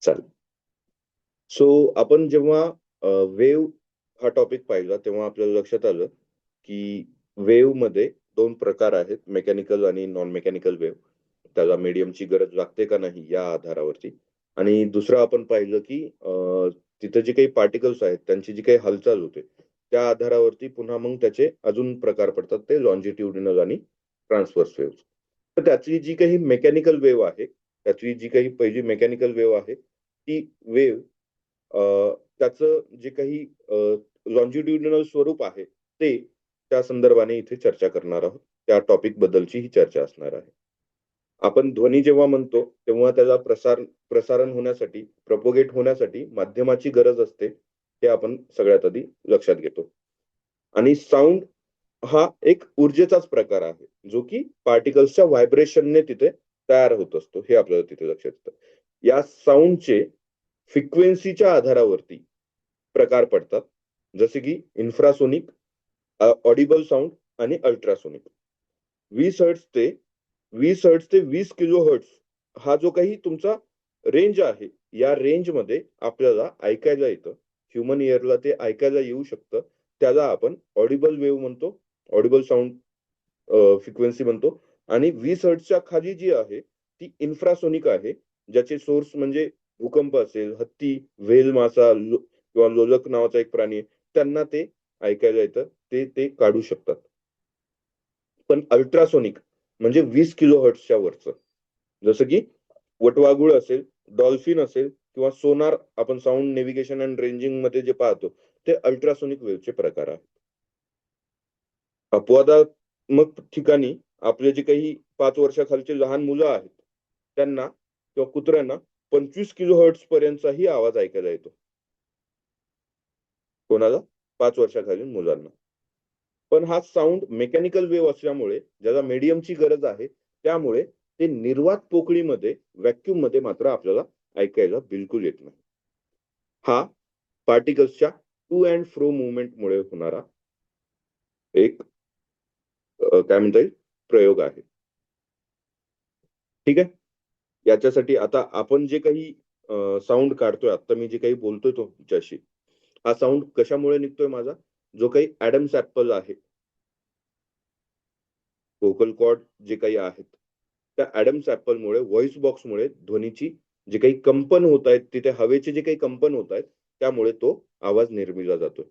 चालेल. सो आपण जेव्हा वेव्ह हा टॉपिक पाहिला तेव्हा आपल्याला लक्षात आलं की वेव्ह मध्ये दोन प्रकार आहेत, मेकॅनिकल आणि नॉन मेकॅनिकल वेव्ह. त्याला मीडियमची गरज लागते का नाही या आधारावरती. आणि दुसरं आपण पाहिलं की तिथे जे काही पार्टिकल्स आहेत त्यांची जी काही हालचाल होते त्या आधारावरती पुन्हा मग त्याचे अजून प्रकार पडतात, ते लॉन्जिट्युडिनल आणि ट्रान्सव्हर्स वेव्ह. तर त्याची जी काही मेकॅनिकल वेव्ह आहे, त्याची जी काही पहिली मेकॅनिकल वेव्ह आहे ती वेव्ह त्याचं जे काही लॉन्जिट्युडिनल स्वरूप आहे ते त्या संदर्भाने इथे चर्चा करणार आहोत. त्या टॉपिक बद्दलची ही चर्चा असणार आहे. आपण ध्वनी जेव्हा म्हणतो तेव्हा त्याला प्रसारण होण्यासाठी, प्रपोगेट होण्यासाठी माध्यमाची गरज असते, हे आपण सगळ्यात आधी लक्षात घेतो. आणि साऊंड हा एक ऊर्जेचाच प्रकार आहे जो की पार्टिकल्सच्या व्हायब्रेशनने तिथे तयार होत असतो, हे आपल्याला तिथे लक्षात येतं. या साऊंडचे फ्रिक्वेन्सीच्या आधारावरती प्रकार पडतात, जसे की इन्फ्रासोनिक, ऑडिबल साऊंड आणि अल्ट्रासोनिक. 20 हर्ट्ज ते 20 हा जो काही तुमचा रेंज आहे, या रेंजमध्ये आपल्याला ऐकायला येतं. ह्युमन इयरला ते ऐकायला येऊ शकतं. त्याला आपण ऑडिबल वेव्ह म्हणतो, ऑडिबल साऊंड फ्रिक्वेन्सी म्हणतो. आणि 20 हर्ट्जच्या खाली जी आहे ती इन्फ्रासोनिक आहे, ज्याचे सोर्स म्हणजे भूकंप असेल, हत्ती, व्हेल मासा किंवा लोलक नावाचा एक प्राणी आहे, त्यांना ते ऐकायला येतं, ते ते काढू शकतात. पण अल्ट्रासोनिक म्हणजे 20 किलो हर्ट्जच्या वरचं, जसं की वटवाघूळ असेल, डॉल्फिन असेल किंवा सोनार, आपण साऊंड नेव्हिगेशन अँड रेंजिंग मध्ये जे पाहतो ते अल्ट्रासोनिक वेव्हचे प्रकार आहेत. अपवादात्मक ठिकाणी आपले जे काही 5 वर्षाखालचे लहान मुलं आहेत त्यांना किंवा कुत्र्यांना 25 किलो हर्ट्ज पर्यंतचाही आवाज ऐकायला येतो. कोणाला? 5 वर्षाखालील मुलांना. पण हा साऊंड मेकॅनिकल वेव्ह असल्यामुळे ज्याला मीडियमची गरज आहे, त्यामुळे ते निर्वात पोकळीमध्ये, व्हॅक्यूम मध्ये मात्र आपल्याला ऐकायला बिलकुल येत नाही. हा पार्टिकल्सच्या टू अँड फ्रो मुवमेंटमुळे होणारा एक काय म्हणता येईल, प्रयोग आहे. ठीक आहे. याच्यासाठी आता आपण जे काही साऊंड काढतोय, आता मी जे काही बोलतोय तुमच्याशी, हा साऊंड कशामुळे निघतोय माझा, जो काही ऍडम्स ऍपल आहे, व्होकल कॉर्ड जे काही आहेत, त्या ऍडम्स ऍपलमुळे, व्हॉइस बॉक्समुळे ध्वनीची जे काही कंपन होत आहेत, तिथे हवेचे जे काही कंपन होत आहेत, त्यामुळे तो आवाज निर्मिला जातो.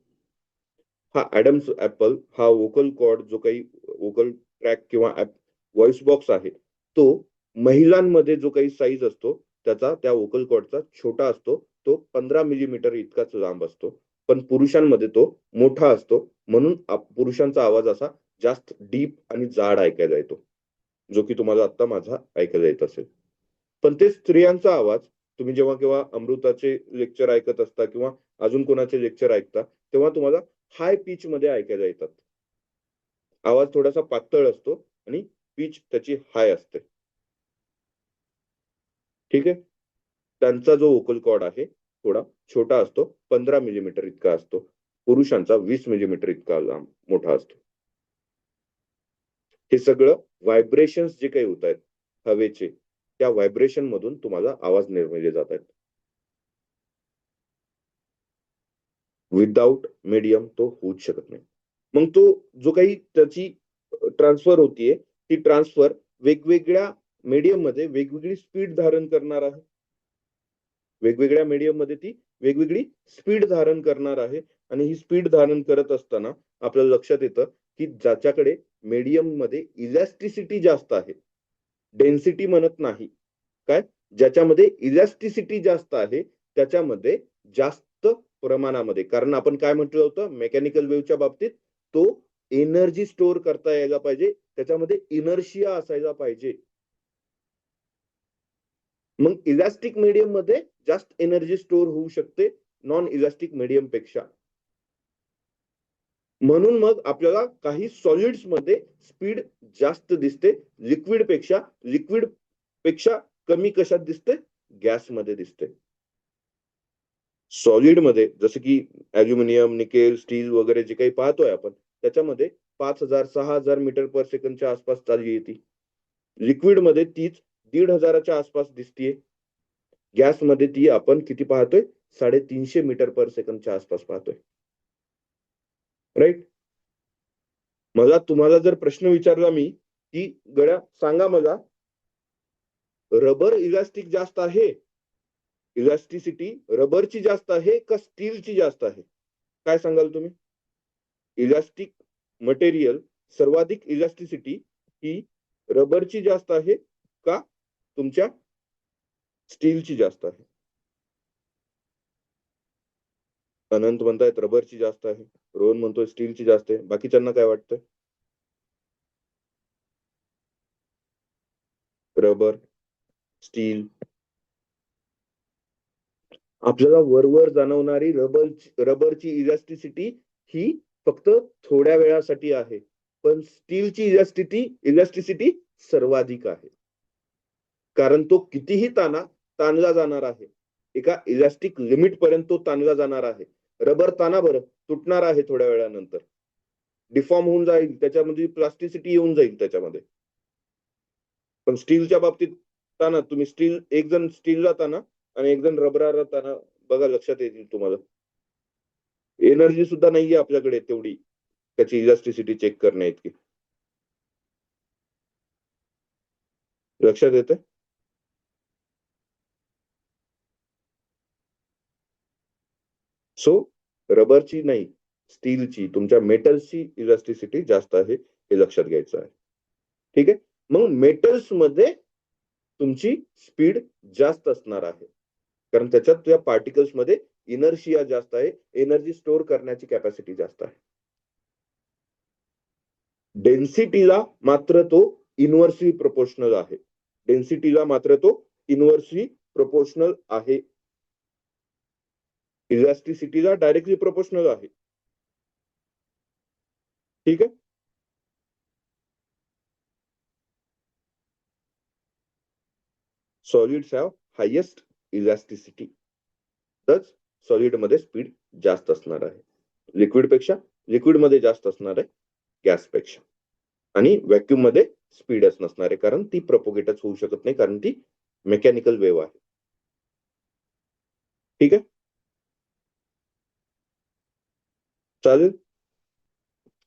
हा ऍडम्स ऍपल, हा व्होकल कॉर्ड, जो काही व्होकल ट्रॅक किंवा व्हॉइस बॉक्स आहे, तो महिलांमध्ये जो काही साईज असतो त्याचा, त्या व्होकल कॉर्डचा छोटा असतो. तो 15 मिलीमीटर इतकाच लांब असतो. पण पुरुषांमध्ये तो मोठा असतो, म्हणून पुरुषांचा आवाज असा जास्त डीप आणि जाड ऐकायला येतो, जो की तुम्हाला आता माझा ऐकायला येत असेल. पण ते स्त्रियांचा आवाज, तुम्ही जेव्हा केव्हा अमृताचे लेक्चर ऐकत असता किंवा अजून कोणाचे लेक्चर ऐकता, तेव्हा तुम्हाला हाय पिच मध्ये ऐकायला येतात. आवाज थोडासा पातळ असतो आणि पिच त्याची हाय असते. ठीक आहे. त्यांचा जो व्होकल कॉर्ड आहे थोडा छोटा असतो, 15 मिलीमीटर इतका असतो. पुरुषांचा 20 मिलीमीटर इतका लांब मोठा असतो. हे सगळं व्हायब्रेशन्स जे काही होत आहेत हवेचे, त्या व्हायब्रेशन मधून तुम्हाला आवाज निर्मिले जात आहेत. विदाउट मीडियम तो होऊच शकत नाही. मग तो जो काही त्याची ट्रान्सफर होतीये, ती ट्रान्सफर वेगवेगळ्या मीडियम मध्ये वेगवेगळी स्पीड धारण करणार आहे. वेगवेगळ्या मीडियम मध्ये ती वेगवेगळी स्पीड धारण करणार आहे. आणि ही स्पीड धारण करत असताना आपल्याला लक्षात येतं की ज्याच्याकडे मीडियम मध्ये इलॅस्टिसिटी जास्त आहे, डेन्सिटी म्हणत नाही, काय, ज्याच्यामध्ये इलॅस्टिसिटी जास्त आहे त्याच्यामध्ये जास्त प्रमाणामध्ये, कारण आपण काय म्हटलं होतं मेकॅनिकल वेव्हच्या बाबतीत, तो एनर्जी स्टोअर करता यायला पाहिजे, त्याच्यामध्ये इनर्शिया असायला पाहिजे. मग इलॅस्टिक मीडियम मध्ये जास्त एनर्जी स्टोअर होऊ शकते नॉन इलॅस्टिक मीडियम पेक्षा. म्हणून मग आपल्याला काही सॉलिड्स मध्ये स्पीड जास्त दिसते लिक्विड पेक्षा. लिक्विड पेक्षा कमी कशात दिसते? गॅस मध्ये दिसते. सॉलिड मध्ये जसं की अल्युमिनियम, निकेल, स्टील वगैरे जे काही पाहतोय आपण, त्याच्यामध्ये 5,000-6,000 मीटर पर सेकंडच्या आसपास चालली येते. लिक्विड मध्ये तीच 1,500च्या आसपास दिसतीये. गॅसमध्ये ती आपण किती पाहतोय? 350 मीटर पर सेकंदच्या आसपास पाहतोय. राईट? मला तुम्हाला जर प्रश्न विचारला मी, की गड्या सांगा मला, रबर इलास्टिक जास्त आहे, इलास्टिसिटी रबरची जास्त आहे का स्टीलची जास्त आहे? काय सांगाल तुम्ही? इलास्टिक मटेरियल सर्वाधिक इलास्टिसिटी ही रबरची जास्त आहे का तुमच्या स्टीलची जास्त आहे? अनंत म्हणतायत रबरची जास्त आहे, रोहन म्हणतोय स्टीलची जास्त आहे. बाकीच्यांना काय वाटतं? Rubber, steel. आपल्याला वरवर जाणवणारी रबरची इलास्टिसिटी ही फक्त थोड्या वेळासाठी आहे, पण स्टीलची इलास्टिसिटी सर्वाधिक आहे. कारण तो कितीही ताणला जाणार आहे. एका इलास्टिक लिमिट पर्यंत तो ताणला जाणार आहे. रबर ताना बरं, तुटणार आहे थोड्या वेळानंतर. डिफॉर्म होऊन जाईल, त्याच्यामध्ये प्लास्टिसिटी येऊन जाईल त्याच्यामध्ये. पण स्टीलच्या बाबतीत ताना तुम्ही एक जण स्टीलला ताना आणि एक जण रबराला ताना, बघा लक्षात येतील तुम्हाला. एनर्जी सुद्धा नाहीये आपल्याकडे तेवढी त्याची इलास्टिसिटी चेक करण्या इतकी. लक्षात येतंय? सो रबरची नाही, स्टीलची, तुमच्या मेटल्सची इलास्टिसिटी जास्त आहे, हे लक्षात घ्यायचं आहे. ठीक आहे? मग मेटल्स मध्ये तुमची स्पीड जास्त असणार आहे, कारण त्याच्यात त्या पार्टिकल्स मध्ये इनर्शिया जास्त आहे, एनर्जी स्टोअर करण्याची कॅपॅसिटी जास्त आहे. डेन्सिटीला मात्र तो इन्व्हर्सली प्रोपोर्शनल आहे. डेन्सिटीला मात्र तो इन्व्हर्सली प्रोपोर्शनल आहे. इलास्टिसिटीला डायरेक्टली प्रोपोर्शनल आहे. ठीक आहे? सॉलिड्स हॅव हायेस्ट इलास्टिसिटी, तच सॉलिड मध्ये स्पीड जास्त असणार आहे. लिक्विड मध्ये जास्त असणार आहे गॅसपेक्षा. आणि व्हॅक्यूम मध्ये स्पीडच नसणार आहे, कारण ती प्रोपोगेटच होऊ शकत नाही, कारण ती मेकॅनिकल वेव्ह आहे. ठीक आहे? चालेल.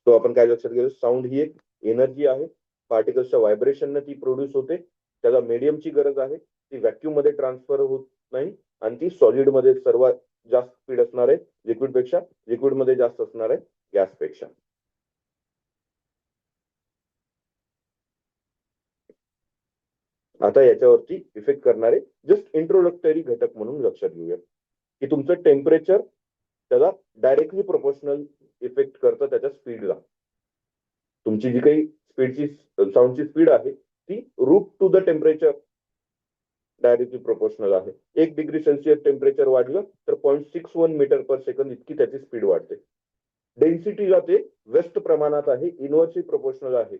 तो आपण काय लक्षात घेऊ? साऊंड ही एक एनर्जी आहे, पार्टिकल्सच्या व्हायब्रेशनने ती प्रोड्यूस होते. त्याला मीडियमची गरज आहे, ती व्हॅक्यूम मध्ये ट्रान्सफर होत नाही, आणि ती सॉलिड मध्ये सर्वात जास्त स्पीड असणार आहे लिक्विडपेक्षा, लिक्विड मध्ये जास्त असणार आहे गॅसपेक्षा. आता याच्यावरती इफेक्ट करणारे जस्ट इंट्रोडक्टरी घटक म्हणून लक्षात घेऊया, की तुमचं टेम्परेचर त्याला डायरेक्टली प्रोपोर्शनल इफेक्ट करतं त्याच्या स्पीडला. तुमची जी काही साऊंडची स्पीड आहे ती root two the temperature directly proportional आहे. 1 डिग्री सेल्सिअस टेम्परेचर वाढलं तर 0.61 मीटर पर सेकंद इतकी त्याची स्पीड वाढते. डेन्सिटीला ते व्यस्त प्रमाणात आहे, इन्व्हर्सली प्रोपोर्शनल आहे.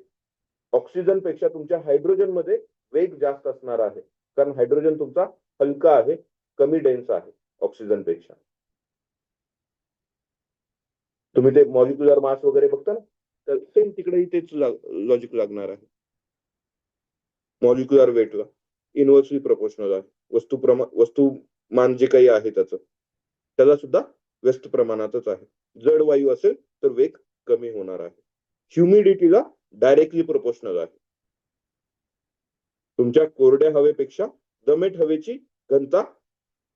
ऑक्सिजन पेक्षा तुमच्या हायड्रोजन मध्ये वेग जास्त असणार आहे, कारण हायड्रोजन तुमचा हलका आहे, कमी डेन्स आहे ऑक्सिजन पेक्षा. तुम्ही ते मॉलिक्युलर मास वगैरे बघता ना, तर सेम तिकडेही तेच लॉजिक लागणार आहे. मॉलिक्युलर वेटला इन्व्हर्सली प्रोपोर्शनल आहे. वस्तुमान जे काही आहे त्याला सुद्धा व्यस्त प्रमाणातच आहे. जड वायू असेल तर वेग कमी होणार आहे. ह्युमिडिटीला डायरेक्टली प्रोपोर्शनल आहे. तुमच्या कोरड्या हवेपेक्षा दमट हवेची घनता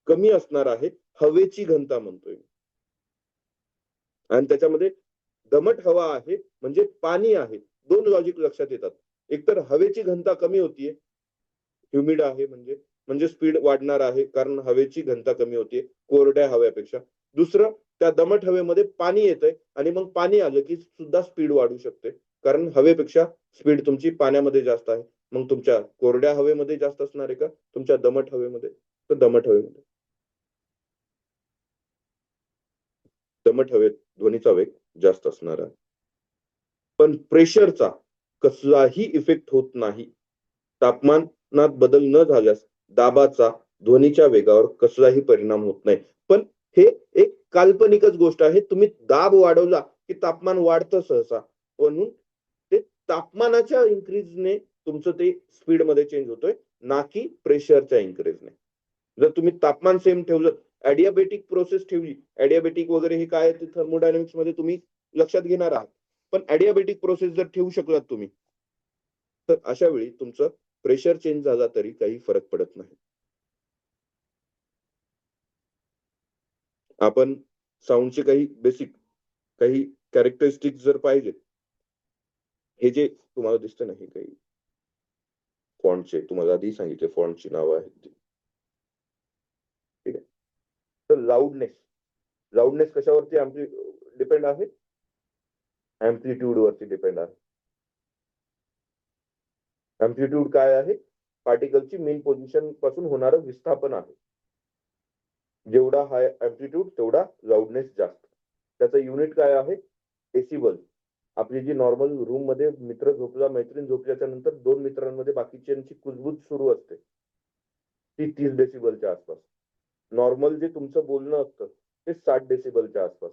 कमी असणार आहे, हवेची घनता म्हणतोय. आणि त्याच्यामध्ये दमट हवा आहे म्हणजे पाणी आहे. 2 लॉजिक लक्षात येतात. एकतर हवेची घनता कमी होतीये, ह्युमिड आहे म्हणजे स्पीड वाढणार आहे, कारण हवेची घनता कमी होतीये कोरड्या हव्यापेक्षा. दुसरं, त्या दमट हवेमध्ये पाणी येतंय आणि मग पाणी आलं की सुद्धा स्पीड वाढू शकते, कारण हवेपेक्षा स्पीड तुमची पाण्यामध्ये जास्त आहे. मग तुमच्या कोरड्या हवेमध्ये जास्त असणार आहे का तुमच्या दमट हवेमध्ये? तर दमट हवेत ध्वनीचा वेग जास्त असणार आहे. पण प्रेशरचा कसलाही इफेक्ट होत नाही. तापमानात बदल न झाल्यास दाबाचा ध्वनीच्या वेगावर कसलाही परिणाम होत नाही. पण हे एक काल्पनिकच गोष्ट आहे. तुम्ही दाब वाढवला की तापमान वाढतं सहसा, म्हणून ते तापमानाच्या इन्क्रीजने तुमचं ते स्पीड मध्ये चेंज होतोय, ना की प्रेशरच्या इन्क्रीजने. जर तुम्ही तापमान सेम ठेवलं, ऍडियाबेटिक प्रोसेस ठेवली, ऍडियाबेटिक वगैरे हे काय ते थर्मोडायनामिक्स मध्ये तुम्ही लक्षात घेणार आहात, पण ऍडियाबेटिक प्रोसेस जर ठेवू शकलात तुम्ही, तर अशा वेळी तुमचं प्रेशर चेंज झाला तरी काही फरक पडत नाही. आपण साऊंडचे काही बेसिक काही कॅरेक्टरिस्टिक जर पाहिजे, हे जे तुम्हाला दिसतं नाही काही फॉन्टचे, तुम्हाला आधी सांगितले फॉन्टची नावं आहेत ती. ठीक आहे. तर लाऊडनेस कशावरती डिपेंड आहे? अँप्लिट्यूड वरती डिपेंड आहे. अँप्लिट्यूड काय आहे? पार्टिकलची मेन पोझिशन पासून होणारं विस्थापन आहे. जेवढा हाय अँप्लिट्यूड तेवढा लाऊडनेस जास्त. त्याचं युनिट काय आहे? डेसिबल. आपली जी नॉर्मल रूम मध्ये मित्र झोपला, मैत्रीण झोपल्याच्या नंतर दोन मित्रांमध्ये बाकीच्यांची कुजबूज सुरू असते, ती 30 डेसिबलच्या आसपास. नॉर्मल जे तुमचं बोलणं असतं ते 60 डेसिबलच्या आसपास.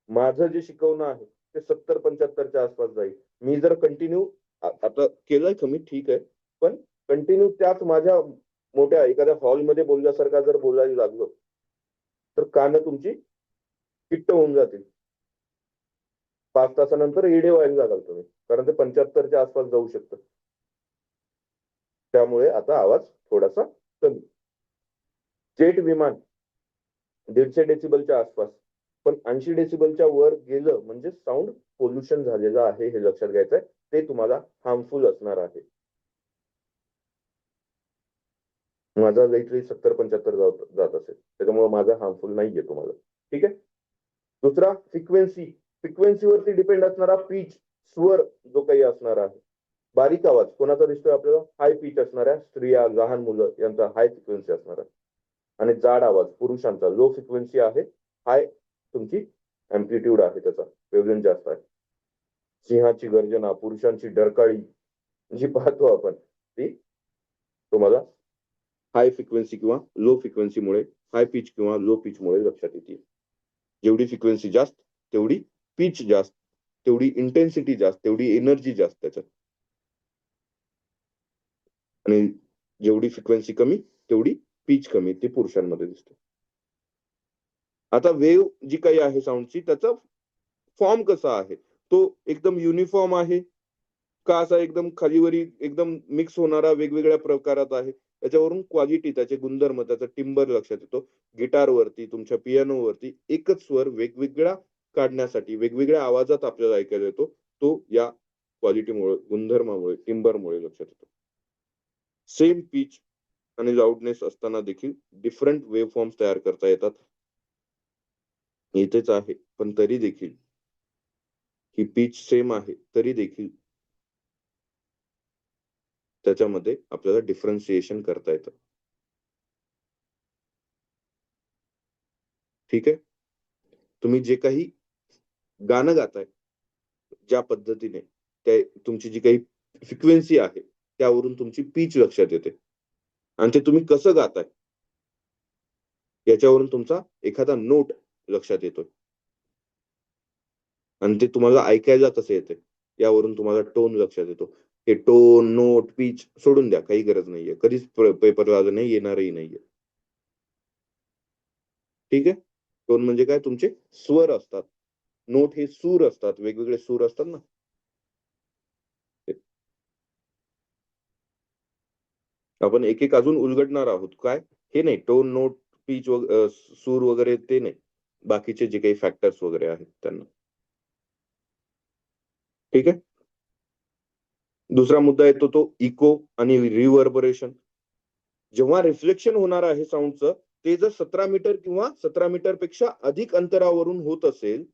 माझं जे शिकवणं आहे ते 70-75च्या आसपास जाईल. मी जर कंटिन्यू आता केलंय कमी ठीक आहे, पण कंटिन्यू त्याच माझ्या मोठ्या एखाद्या हॉलमध्ये बोलल्यासारखा जर बोलायला लागलो, तर कानं तुमची किट्ट होऊन जातील. 5 तासानंतर एडे व्हायला लागाल तुम्ही, कारण ते 75च्या आसपास जाऊ शकतं. त्यामुळे आता आवाज थोडासा कमी. जेट विमान 150 डेसिबलच्या आसपास, पण 80 डेसिबलच्या वर गेलं म्हणजे साऊंड पोल्युशन झालेलं आहे, हे लक्षात घ्यायचंय. ते तुम्हाला हार्मफुल असणार आहे. माझा लाईटली 70-75 जात असेल, त्याच्यामुळे माझा हार्मफुल नाहीये तुम्हाला. ठीक आहे. दुसरा फ्रिक्वेन्सीवरती डिपेंड असणारा पीच, स्वर जो काही असणार आहे. बारीक आवाज कोणाचा दिसतोय आपल्याला? हाय पीच असणाऱ्या स्त्रिया, लहान मुलं यांचा हाय फ्रिक्वेन्सी असणार आहे. आणि जाड आवाज पुरुषांचा लो फ्रिक्वेन्सी आहे, हाय तुमची अँप्लिट्यूड आहे, त्याचा वेव्हलेंथ जास्त आहे. सिंहाची गर्जना, पुरुषांची डरकाळी जी पाहतो आपण, ती तुम्हाला हाय फ्रिक्वेन्सी किंवा लो फ्रिक्वेन्सीमुळे, हाय पिच किंवा लो पिचमुळे लक्षात येते. जेवढी फ्रिक्वेन्सी जास्त तेवढी पिच जास्त, तेवढी इंटेन्सिटी जास्त, तेवढी एनर्जी जास्त त्याच्यात. आणि जेवढी फ्रिक्वेन्सी कमी तेवढी पिच कमी, ती पुरुषांमध्ये दिसते. आता वेव्ह जी काही आहे साऊंडची, त्याचा फॉर्म कसा आहे? तो एकदम युनिफॉर्म आहे का असा एकदम खालीवरी एकदम मिक्स होणारा वेगवेगळ्या प्रकारात आहे? त्याच्यावरून क्वालिटी, त्याचे गुणधर्म, त्याचा टिंबर लक्षात येतो. गिटारवरती, तुमच्या पियानोवरती एकच स्वर वेगवेगळा काढण्यासाठी वेगवेगळ्या आवाजात आपल्याला ऐकायला येतो. तो या क्वालिटीमुळे, गुणधर्मामुळे, टिंबरमुळे लक्षात येतो. सेम पिच आणि लाऊडनेस असताना देखील डिफरंट वेव्ह फॉर्म्स तयार करता येतात. इथेच आहे, पण तरी देखील ही पिच सेम आहे तरी देखील त्याच्यामध्ये आपल्याला डिफरन्शिएशन करता येतं. ठीक आहे. तुम्ही जे काही गाणं गाताय, ज्या पद्धतीने त्या तुमची जी काही फ्रिक्वेन्सी आहे त्यावरून तुमची पिच लक्षात येते. आणि ते तुम्ही कसं गाताय याच्यावरून तुमचा एखादा नोट लक्षात येतो. आणि ते तुम्हाला ऐकायला कसं येते यावरून तुम्हाला टोन लक्षात येतो. हे टोन, नोट, पिच सोडून द्या, काही गरज नाहीये. कधीच पेपरला आलं नाही, येणारही नाहीये. ठीक आहे. टोन म्हणजे काय? तुमचे स्वर असतात. नोट हे सूर असतात, वेगवेगळे सूर असतात ना. आपण एक एक अजून उलगडणार आहोत. काय? हे नाही, टोन, नोट, पिच सूर वगैरे ते नाही. बाकीचे जे काही फॅक्टर्स वगैरे आहेत त्यांना. ठीक आहे. दुसरा मुद्दा येतो तो इको आणि रिव्हर्बरेशन. जेव्हा रिफ्लेक्शन होणार आहे साऊंडचं, ते जर 17 मीटर किंवा 17 मीटर पेक्षा अधिक अंतरावरून होत असेल,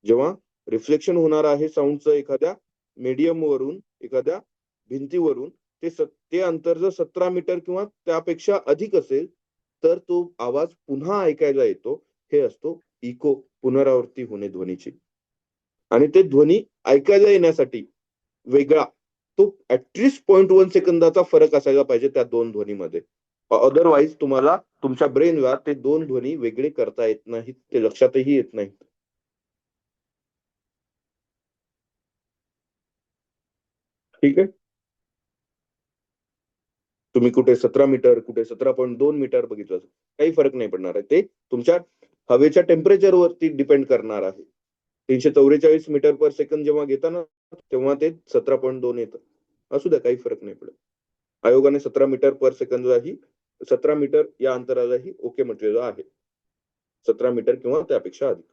जेव्हा रिफ्लेक्शन होणार आहे साऊंडचं एखाद्या मीडियम वरून, एखाद्या भिंतीवरून, ते अंतर जर 17 मीटर किंवा त्यापेक्षा अधिक असेल, तर तो आवाज पुन्हा ऐकायला येतो. हे असतो इको, पुनरावृत्ती होणे ध्वनीची. आणि ते ध्वनी ऐकायला येण्यासाठी वेगळा, तो ऍटलिस्ट 0.1 सेकंदाचा फरक असायला पाहिजे त्या दोन ध्वनीमध्ये. अदरवाईज तुम्हाला तुमच्या ब्रेनला ते दोन ध्वनी वेगळे करता येत नाहीत, ते लक्षातही येत नाहीत. ठीक आहे. तुम्ही कुठे 17 मीटर, कुठे 17.2 मीटर बघितलं, काही फरक नाही पडणार आहे. ते तुमच्या हवेच्या टेम्परेचरवरती डिपेंड करणार आहे. 344 मीटर पर सेकंद जेव्हा घेता ना, तेव्हा ते 17.2 येतं. असू द्या, काही फरक नाही पडत. आयोगाने 17 मीटर पर सेकंदलाही 17 मीटर या अंतरालाही ओके म्हटलेलं आहे. 17 मीटर किंवा त्यापेक्षा अधिक.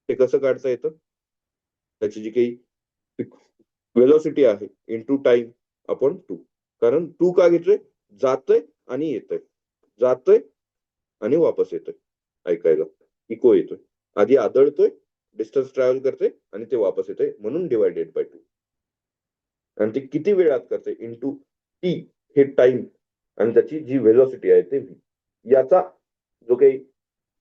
ते कसं काढता येतं? त्याची जी काही व्हेलॉसिटी आहे इंटू टाइम अपॉन 2. कारण 2 का घेतोय? जातोय आणि येतोय. जातोय आणि वापस येतोय ऐकायला. इको येतोय. आधी आदळतोय, डिस्टन्स ट्रॅव्हल करते आणि ते वापस येतोय म्हणून डिवायडेड बाय 2. आणि ते किती वेळात करते इंटू टी हे टाइम आणि त्याची जी व्हेलॉसिटी आहे ते याचा जो काही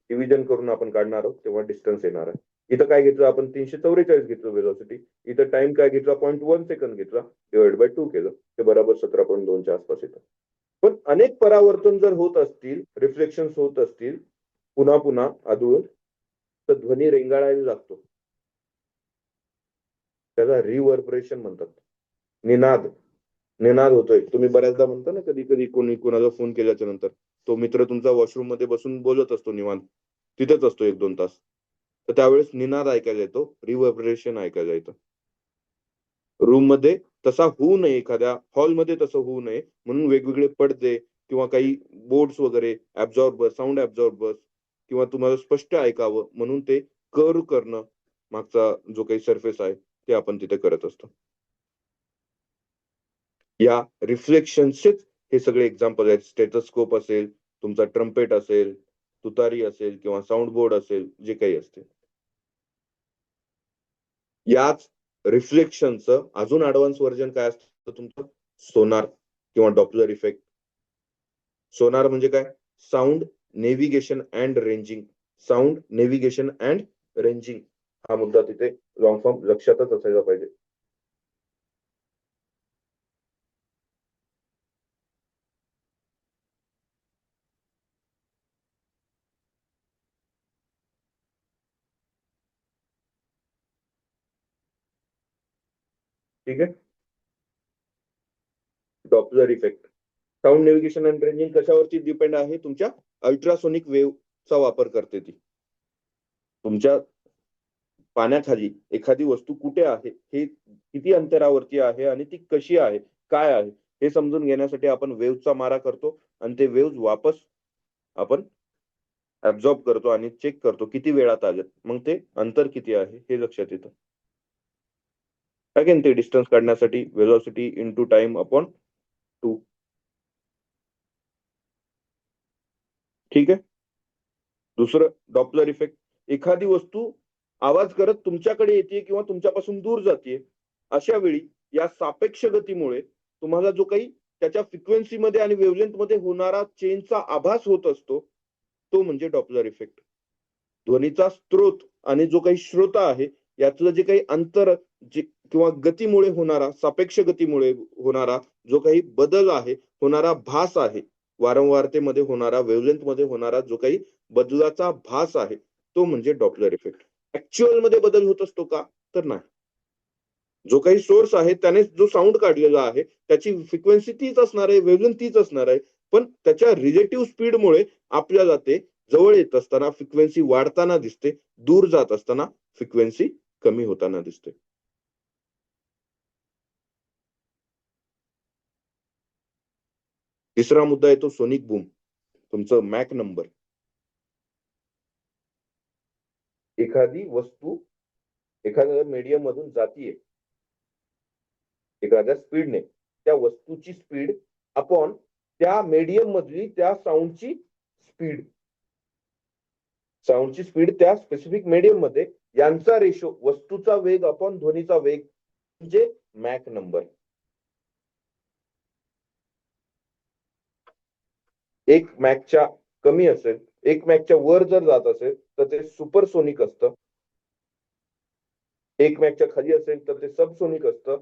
डिव्हिजन करून आपण काढणार आहोत तेव्हा डिस्टन्स येणार आहे. इथं काय घेतलं आपण? 344 घेतलं व्हेलॉसिटी. इथं टाइम काय घेतला? 0.1 सेकंद घेतला, डिवाइड बाय 2 केलं, ते बरोबर 17.2 च्या आसपास येतं. पण अनेक परावर्तन जर होत असतील, रिफ्लेक्शन होत असतील पुन्हा पुन्हा आदळून, तर ध्वनी रेंगाळायला लागतो. त्याला रिव्हर्बरेशन म्हणतात. निनाद. निनाद होतोय. तुम्ही बऱ्याचदा म्हणता ना, कधी कधी कोणी कोणाला फोन केल्याच्या नंतर तो मित्र तुमचा वॉशरूम मध्ये बसून बोलत असतो निवांत, तिथेच असतो 1-2 तास, तर त्यावेळेस निनाद ऐकायला येतो, रिव्हर्बरेशन ऐकायला येतं. रूम मध्ये तसा होऊ नये, एखाद्या हॉलमध्ये तसं होऊ नये म्हणून वेगवेगळे पडदे किंवा काही बोर्ड्स वगैरे, ऍब्झॉर्बर, साऊंड ऍब्झॉर्बर, किंवा तुम्हाला स्पष्ट ऐकावं म्हणून ते कर्व करणं, मागचा जो काही सरफेस आहे ते आपण तिथे करत असतो. या रिफ्लेक्शनचेच हे सगळे एक्झाम्पल आहेत. स्टेथोस्कोप असेल, तुमचा ट्रम्पेट असेल, तुतारी असेल किंवा साऊंड बोर्ड असेल, जे काही असते. याच रिफ्लेक्शनचं अजून ऍडव्हान्स व्हर्जन काय असतं तुमचं? सोनार किंवा डॉपलर इफेक्ट. सोनार म्हणजे काय? Sound navigation and ranging. Sound navigation and ranging हा मुद्दा तिथे लॉंग फॉर्म लक्षातच असायला पाहिजे. ठीक आहे. Doppler effect. Sound navigation and ranging कशावरती डिपेंड आहे? तुमच्या अल्ट्रासोनिक वेव्हचा वापर करते ती. तुमच्या पाण्याखाली एखादी वस्तू कुठे आहे, हे किती अंतरावरती आहे आणि ती कशी आहे, काय आहे, हे समजून घेण्यासाठी आपण वेव्हचा मारा करतो आणि ते वेव्ह वापस आपण ऍब्झॉर्ब करतो आणि चेक करतो किती वेळात आलेत. मग ते अंतर किती आहे हे लक्षात येतं. अगेन ते डिस्टन्स काढण्यासाठी व्हेलॉसिटी इंटू टाइम अपॉन 2. ठीक आहे. दुसरं डॉपलर इफेक्ट. एखादी वस्तू आवाज करत तुमच्याकडे येते किंवा तुमच्यापासून दूर जाते, अशा वेळी या सापेक्ष गतीमुळे तुम्हाला जो काही त्याच्या फ्रिक्वेन्सीमध्ये आणि वेव्हलेंथमध्ये होणारा चेंजचा आभास होत असतो, तो म्हणजे डॉपलर इफेक्ट. ध्वनीचा स्रोत आणि जो काही श्रोता आहे यातलं जे काही अंतर, जे किंवा गतीमुळे होणारा, सापेक्ष गतीमुळे होणारा जो काही बदल आहे, होणारा भास आहे, वारंवारतेमध्ये होणारा, वेव्हलेंथमध्ये होणारा जो काही बदलाचा भास आहे, तो म्हणजे डॉपलर इफेक्ट. ऍक्च्युअल मध्ये बदल होत असतो का? तर नाही. जो काही सोर्स आहे त्याने जो साऊंड काढलेला आहे त्याची फ्रिक्वेन्सी तीच असणार आहे, वेव्हलेंथ तीच असणार आहे, पण त्याच्या रिलेटिव्ह स्पीडमुळे आपल्याला ते जवळ येत असताना फ्रिक्वेन्सी वाढताना दिसते, दूर जात असताना फ्रिक्वेन्सी कमी होताना दिसते. तिसरा मुद्दा येतो सोनिक बूम. तुमचं मॅक नंबर. एखादी वस्तू एखाद्या मीडियम मधून जातीये एखाद्या स्पीडने, त्या वस्तूची स्पीड अपॉन त्या मीडियम मधली त्या साऊंडची स्पीड. साऊंडची स्पीड त्या स्पेसिफिक मीडियम मध्ये, यांचा रेशो वस्तूचा वेग अपॉन ध्वनीचा वेग म्हणजे मॅक नंबर. एक मॅकच्या कमी असेल, एक मॅकच्या वर जर जात असेल तर ते सुपरसोनिक असतं. एक मॅकच्या खाली असेल तर ते सबसोनिक असतं.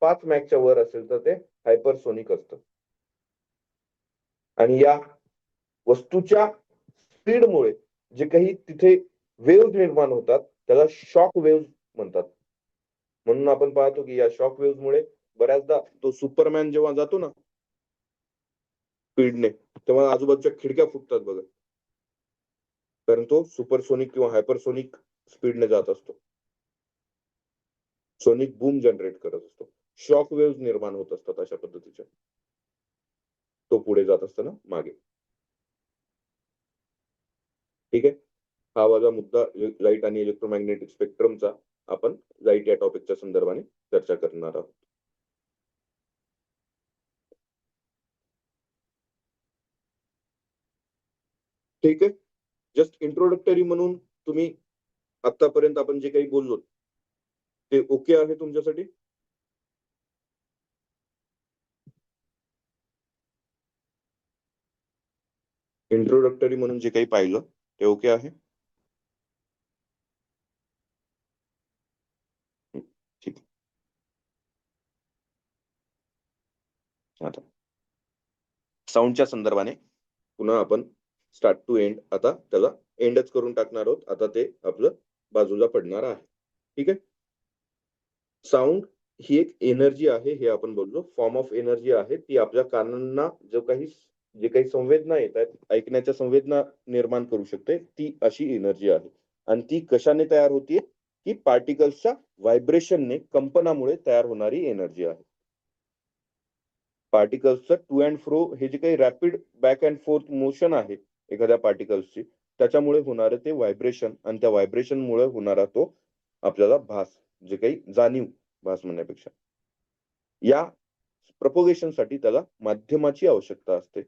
5 मॅकच्या वर असेल तर ते हायपरसोनिक असतं. आणि या वस्तूच्या स्पीडमुळे जे काही तिथे वेव्ह निर्माण होतात त्याला शॉक वेव्ह म्हणतात. म्हणून आपण पाहतो की या शॉक वेव्ह मुळे बऱ्याचदा तो सुपरमॅन जेव्हा जातो ना, स्पीडने, तेव्हा आजूबाजूच्या खिडक्या फुटतात बघा. कारण तो सुपरसोनिक किंवा हायपरसोनिक स्पीडने जात असतो. सोनिक बूम जनरेट करत असतो. शॉक वेव्हज निर्माण होत असतात अशा पद्धतीच्या. तो पुढे जात असताना मागे. ठीक आहे. हा माझा मुद्दा लाईट आणि इलेक्ट्रोमॅग्नेटिक स्पेक्ट्रमचा आपण लाईट या टॉपिकच्या संदर्भाने चर्चा करणार आहोत. ठीक आहे. जस्ट इंट्रोडक्टरी म्हणून तुम्ही आतापर्यंत आपण जे काही बोललो ते ओके आहे तुमच्यासाठी? इंट्रोडक्टरी म्हणून जे काही पाहिलं ते ओके आहे? ठीक. आता साऊंडच्या संदर्भाने पुन्हा आपण स्टार्ट टू एंड आता त्याला एंडच करून टाकणार आहोत. आता ते आपलं बाजूला पडणार आहे. ठीक आहे. साऊंड ही एक एनर्जी आहे, हे आपण बोललो. फॉर्म ऑफ एनर्जी आहे. ती आपल्या कानांना जे काही संवेदना येत आहेत, ऐकण्याच्या संवेदना निर्माण करू शकते, ती अशी एनर्जी आहे. आणि ती कशाने तयार होतीये? की पार्टिकल्सच्या व्हायब्रेशनने, कंपनामुळे तयार होणारी एनर्जी आहे. पार्टिकल्सचं टू अँड फ्रो हे जे काही rapid back and fourth motion आहे एखाद्या पार्टिकल्सची, त्याच्यामुळे होणारं ते व्हायब्रेशन आणि त्या व्हायब्रेशनमुळे होणारा तो आपल्याला भास, जे काही जाणीव, भास म्हणण्यापेक्षा, या प्रपोगेशनसाठी त्याला माध्यमाची आवश्यकता असते.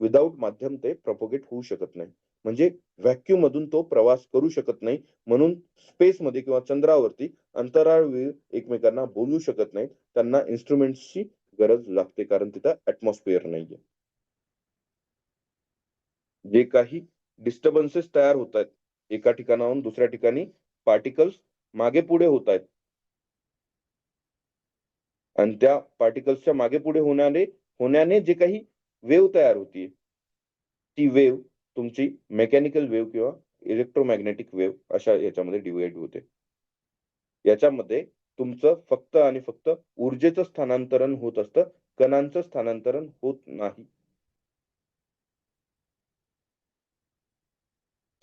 विदाऊट माध्यम ते प्रपोगेट होऊ शकत नाही. म्हणजे व्हॅक्यूम मधून तो प्रवास करू शकत नाही. म्हणून स्पेसमध्ये किंवा चंद्रावरती अंतराळवीर एकमेकांना बोलू शकत नाहीत. त्यांना इन्स्ट्रुमेंट्सची गरज लागते, कारण तिथं ऍटमॉस्फिअर नाहीये. जे काही डिस्टर्बन्सेस तयार होत आहेत एका ठिकाणाहून दुसऱ्या ठिकाणी, पार्टिकल्स मागे पुढे होत आहेत आणि त्या पार्टिकल्सच्या मागे पुढे होण्याने जे काही वेव्ह तयार होतीये, ती वेव्ह तुमची मेकॅनिकल वेव्ह किंवा इलेक्ट्रोमॅग्नेटिक वेव्ह अशा याच्यामध्ये डिवाइड होते. याच्यामध्ये तुमचं फक्त आणि फक्त ऊर्जेचं स्थानांतरण होत असतं, कणांचं स्थानांतरण होत नाही.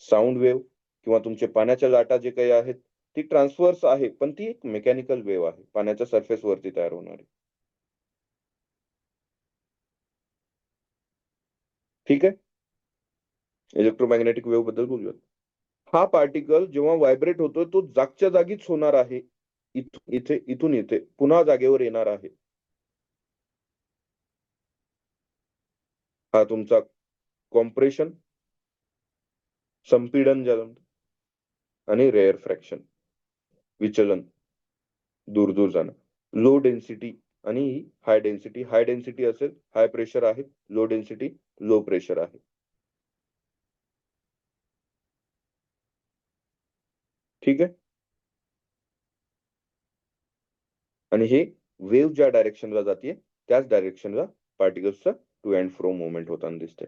साऊंड वेव्ह किंवा तुमचे पाण्याच्या लाटा जे काही आहेत, ती ट्रान्सव्हर्स आहे, पण ती एक मेकॅनिकल वेव्ह आहे, पाण्याच्या सरफेस वरती तयार होणारी. ठीक आहे. इलेक्ट्रोमॅग्नेटिक वेव्ह बद्दल बोलूयात. हा पार्टिकल जेव्हा व्हायब्रेट होतोय, तो जागच्या जागीच होणार आहे. इथून इथे पुन्हा जागेवर येणार आहे. हा तुमचा कॉम्प्रेशन, संपीडन ज्याला आणि रेअर फ्रॅक्शन, विचलन, दूर दूर जाणं. लो डेन्सिटी आणि हाय डेन्सिटी. हाय डेन्सिटी असेल हाय प्रेशर आहे, लो डेन्सिटी लो प्रेशर आहे. ठीक आहे. आणि हे वेव्ह ज्या डायरेक्शनला जाते त्याच डायरेक्शनला पार्टिकल्सचा टू अँड फ्रो मुवमेंट होताना दिसते.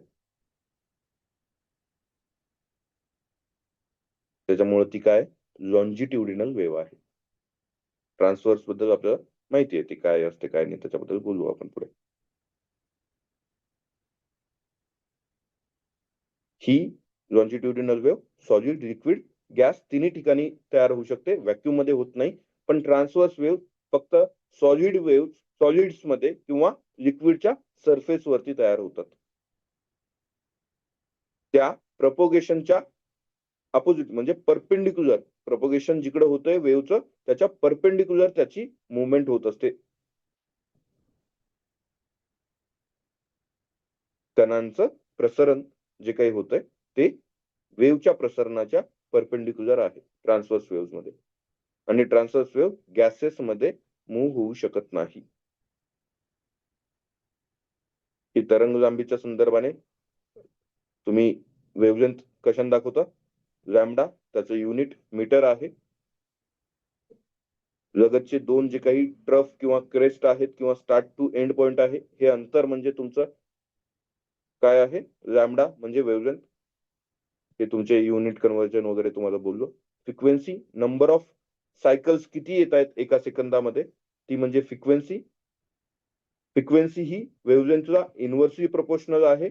त्याच्यामुळे ती काय लॉन्जिट्युडिनल वेव्ह आहे. ट्रान्सव्हर्स बद्दल आपल्याला माहिती आहे ती काय असते काय नाही, त्याच्याबद्दल बोलू आपण पुढे. ही longitudinal wave solid, liquid, gas तिन्ही ठिकाणी तयार होऊ शकते. व्हॅक्यूम मध्ये होत नाही. पण ट्रान्सव्हर्स वेव्ह फक्त सॉलिड्स मध्ये किंवा लिक्विडच्या सरफेस वरती तयार होतात. त्या प्रपोगेशनच्या अपोजिट म्हणजे परपेंडिक्युलर, प्रपोगेशन जिकडे होतंय वेव्हचं त्याच्या परपेंडिक्युलर त्याची मुवमेंट होत असते. कणांचं प्रसरण जे काही होतंय ते वेव्हच्या प्रसरणाच्या परपेंडिक्युलर आहे ट्रान्सव्हर्स वेव्ह मध्ये. आणि ट्रान्सव्हर्स वेव्ह गॅसेस मध्ये मूव्ह होऊ शकत नाही. ही तरंग लांबीच्या संदर्भाने तुम्ही वेव्हलेंथ कशाने दाखवता? लॅम्बडा, त्याचं युनिट मीटर आहे. लगतचे दोन जे काही ट्रफ किंवा क्रेस्ट आहेत किंवा स्टार्ट टू एंड पॉइंट आहे, हे अंतर म्हणजे तुमचं काय आहे? लॅम्बडा म्हणजे वेव्हलेंथ. हे तुमचे युनिट कन्व्हर्जन वगैरे तुम्हाला बोललो. फ्रिक्वेन्सी, नंबर ऑफ सायकल्स किती येत आहेत एका सेकंदामध्ये, ती म्हणजे फ्रिक्वेन्सी. फ्रिक्वेन्सी ही वेव्हलेंथला इन्व्हर्सली प्रोपोर्शनल आहे.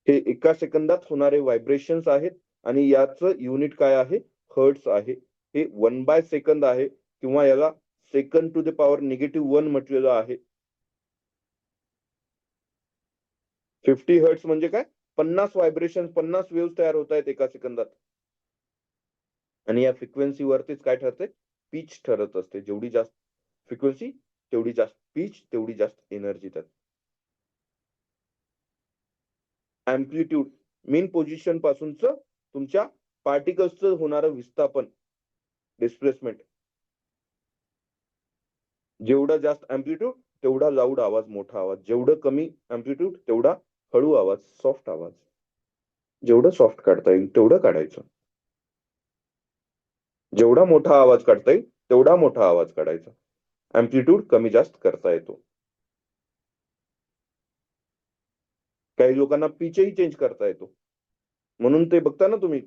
हे एका सेकंदात होणारे व्हायब्रेशन्स आहेत आणि याचं युनिट काय आहे? हर्ट्स आहे. हे 1/सेकंद आहे किंवा याला सेकंड टू द पॉवर -1 म्हटलेलं आहे. 50 हर्ट्स म्हणजे काय? 50 व्हायब्रेशन, 50 वेव्ह तयार होत आहेत एका सेकंदात. आणि या फ्रिक्वेन्सीवरतीच काय ठरते? पिच ठरत असते. जेवढी जास्त फ्रिक्वेन्सी तेवढी जास्त पिच, तेवढी जास्त एनर्जी त्यात. अँप्लिट्यूड मेन पोझिशन पासूनच तुमच्या पार्टिकल्सचं होणारं विस्थापन, डिस्प्लेसमेंट. जेवढा जास्त अँप्लिट्यूड तेवढा लाऊड आवाज, मोठा आवाज. जेवढं कमी अँप्लिट्यूड तेवढा हळू आवाज, सॉफ्ट आवाज. जेवढं सॉफ्ट काढता येईल तेवढं काढायचं. जेवढा मोठा आवाज काढता येईल तेवढा मोठा आवाज काढायचा. अँप्लिट्यूड कमी जास्त करता येतो. काही लोकांना पिचही चेंज करता येतो. म्हणून ते बघता ना तुम्ही,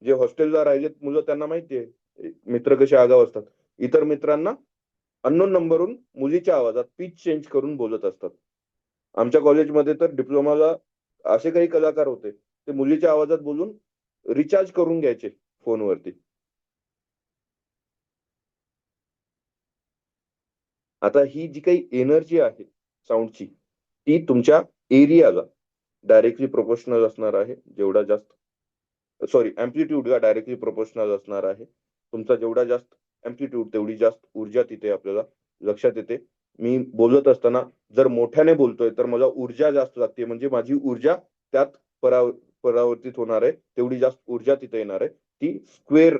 जे हॉस्टेलला राहिलेत मुलं त्यांना माहितीये मित्र कसे आगाऊ असतात. इतर मित्रांना अननोन नंबरवरून मुलीच्या आवाजात पिच चेंज करून बोलत असतात. आमच्या कॉलेजमध्ये तर डिप्लोमाला असे काही कलाकार होते, ते मुलीच्या आवाजात बोलून रिचार्ज करून घ्यायचे फोनवरती. आता ही जी काही एनर्जी आहे साऊंडची, ती तुमच्या एरियाला डायरेक्टली प्रोपोर्शनल असणार आहे. जेवढा जास्त अँप्लिट्यूडला डायरेक्टली प्रोपोर्शनल असणार आहे. तुमचा जेवढा जास्त अँप्लिट्यूड तेवढी जास्त ऊर्जा तिथे आपल्याला लक्षात येते. मी बोलत असताना जर मोठ्याने बोलतोय तर मला ऊर्जा जास्त लागते, म्हणजे माझी ऊर्जा त्यात परावर्तित होणार आहे. तेवढी जास्त ऊर्जा तिथे येणार आहे. ती स्क्वेअर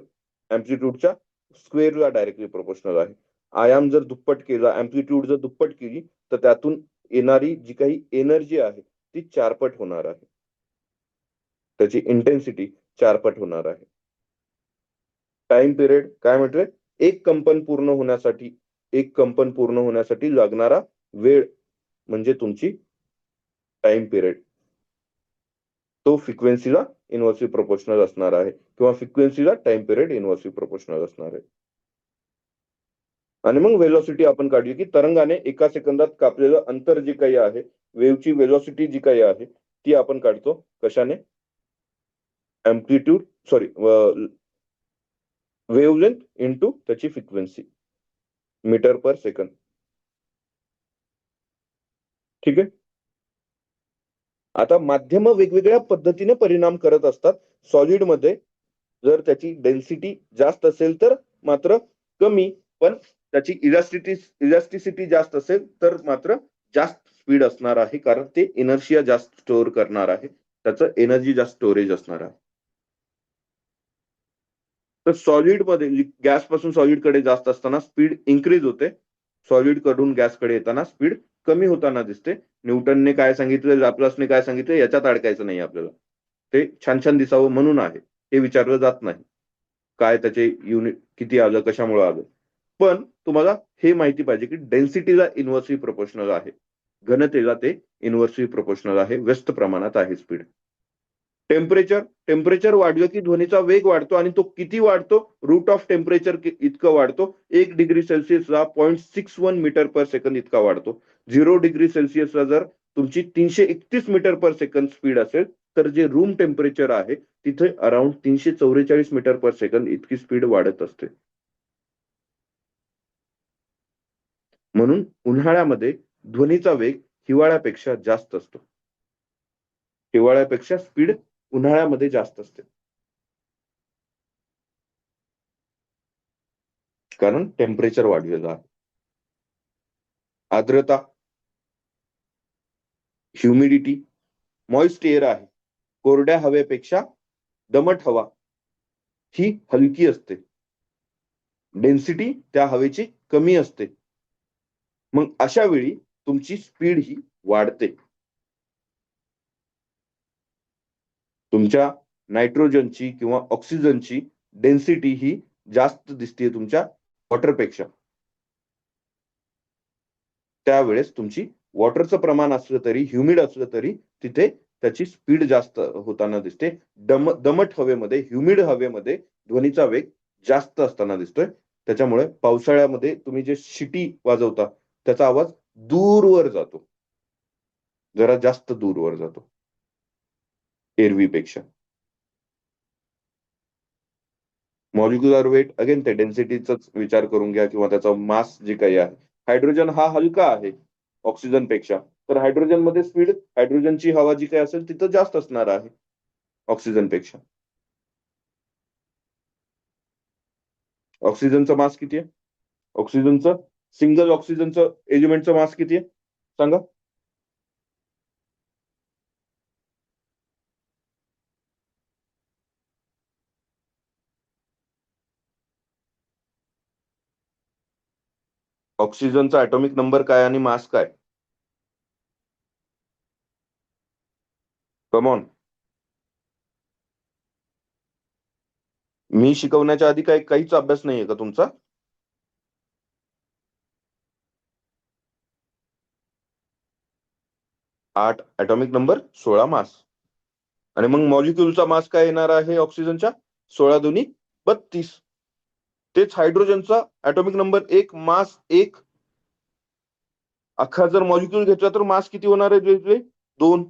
अँप्लिट्यूडच्या स्क्वेअरला डायरेक्टली प्रोपोर्शनल आहे. आयाम जर दुप्पट केला, अँप्लिट्यूड जर दुप्पट केली, तर त्यातून येणारी जी काही एनर्जी आहे ती चारपट होणार आहे. त्याची इंटेन्सिटी चारपट होणार आहे. टाइम पिरियड काय म्हटले? एक कंपन पूर्ण होण्यासाठी लागणारा वेळ म्हणजे तुमची टाइम पिरियड. तो फ्रिक्वेन्सीला इन्व्हर्सली प्रोपोर्शनल असणार आहे किंवा फ्रिक्वेन्सीला टाइम पिरियड इन्व्हर्सली प्रोपोर्शनल असणार आहे. आणि मग वेलोसिटी आपण काढली की तरंगाने एका सेकंदात कापलेलं अंतर जे काही आहे, वेव्हची वेलोसिटी जी काही आहे, ती आपण काढतो कशाने? अँप्लिट्यूड वेव्हलेंथ इंटू त्याची फ्रिक्वेन्सी, मीटर पर सेकंद. ठीक आहे. आता माध्यम वेगवेगळ्या पद्धतीने परिणाम करत असतात. सॉलिडमध्ये जर त्याची डेन्सिटी जास्त असेल तर मात्र कमी, पण त्याची इलास्टिसिटी जास्त असेल तर मात्र जास्त स्पीड असणार आहे, कारण ते इनर्शिया जास्त स्टोअर करणार आहे. त्याचं एनर्जी जास्त स्टोरेज असणार आहे. तर सॉलिडमध्ये गॅस पासून सॉलिडकडे जास्त असताना स्पीड इन्क्रीज होते. सॉलिड कडून गॅसकडे येताना स्पीड कमी होताना दिसते. न्यूटनने काय सांगितलं, लॅप्लासने काय सांगितलं याच्यात अडकायचं नाही आपल्याला. ते छान छान दिसावं म्हणून आहे, हे विचारलं जात नाही. काय त्याचे युनिट किती आलं, कशामुळे आलं. पण तुम्हाला हे माहिती पाहिजे की डेन्सिटीला इन्व्हर्सली प्रोपोर्शनल आहे, घनतेला ते इन्व्हर्सली प्रोपोर्शनल आहे, व्यस्त प्रमाणात आहे स्पीड. टेम्परेचर वाढलं की ध्वनीचा वेग वाढतो आणि तो किती वाढतो? रूट ऑफ टेम्परेचर इतकं वाढतो. 1 डिग्री सेल्सिअसला 0.61 मीटर पर सेकंद इतका वाढतो. 0 डिग्री सेल्सिअसला जर तुमची 331 मीटर पर सेकंद स्पीड असेल तर जे रूम टेम्परेचर आहे तिथे अराउंड 344 मीटर पर सेकंद इतकी स्पीड वाढत असते. म्हणून उन्हाळ्यामध्ये ध्वनीचा वेग हिवाळ्यापेक्षा जास्त असतो. हिवाळ्यापेक्षा स्पीड उन्हाळ्यामध्ये जास्त असते, कारण टेम्परेचर वाढलेलं आहे. आर्द्रता, ह्युमिडिटी, मॉइस्ट एअर आहे. कोरड्या हवेपेक्षा दमट हवा ही हलकी असते. डेन्सिटी त्या हवेची कमी असते. मग अशा वेळी तुमची स्पीड ही वाढते. तुमच्या नायट्रोजनची किंवा ऑक्सिजनची डेन्सिटी ही जास्त दिसते तुमच्या वॉटरपेक्षा. त्यावेळेस तुमची वॉटरचं प्रमाण असलं तरी, ह्युमिड असलं तरी तिथे त्याची स्पीड जास्त होताना दिसते. दमट हवेमध्ये, ह्युमिड हवेमध्ये ध्वनीचा वेग जास्त असताना दिसतोय. त्याच्यामुळे पावसाळ्यामध्ये तुम्ही जे शिटी वाजवता त्याचा आवाज दूरवर जातो, जरा जास्त दूरवर जातो एरवीपेक्षा. मॉलिक्युलर वेट अगेन ते डेन्सिटीचाच विचार करून घ्या किंवा त्याचा मास जे काही आहे. हायड्रोजन हा हलका आहे ऑक्सिजन पेक्षा, तर हायड्रोजन मध्ये स्पीड हायड्रोजनची हवा जी काही असेल तिथं जास्त असणार आहे ऑक्सिजन पेक्षा. ऑक्सिजनचा मास किती आहे? ऑक्सिजनचं सिंगल ऑक्सिजनचं एलिमेंटचं मास किती आहे सांगा? ऑक्सिजनचा ऍटॉमिक नंबर काय आणि मास काय? कमॉन. मी शिकवण्याच्या आधी काहीच अभ्यास नाहीये का तुमचा? 8 ऍटॉमिक नंबर, 16 मास. आणि मग मॉलिक्युलचा मास काय येणार आहे ऑक्सिजनच्या? 16 दुनी 32. तेच हायड्रोजनचा ऍटॉमिक नंबर 1, मास 1. अख्खा जर मॉलिक्युल घेतला तर मास किती होणार आहे वेगवेगळे? 2.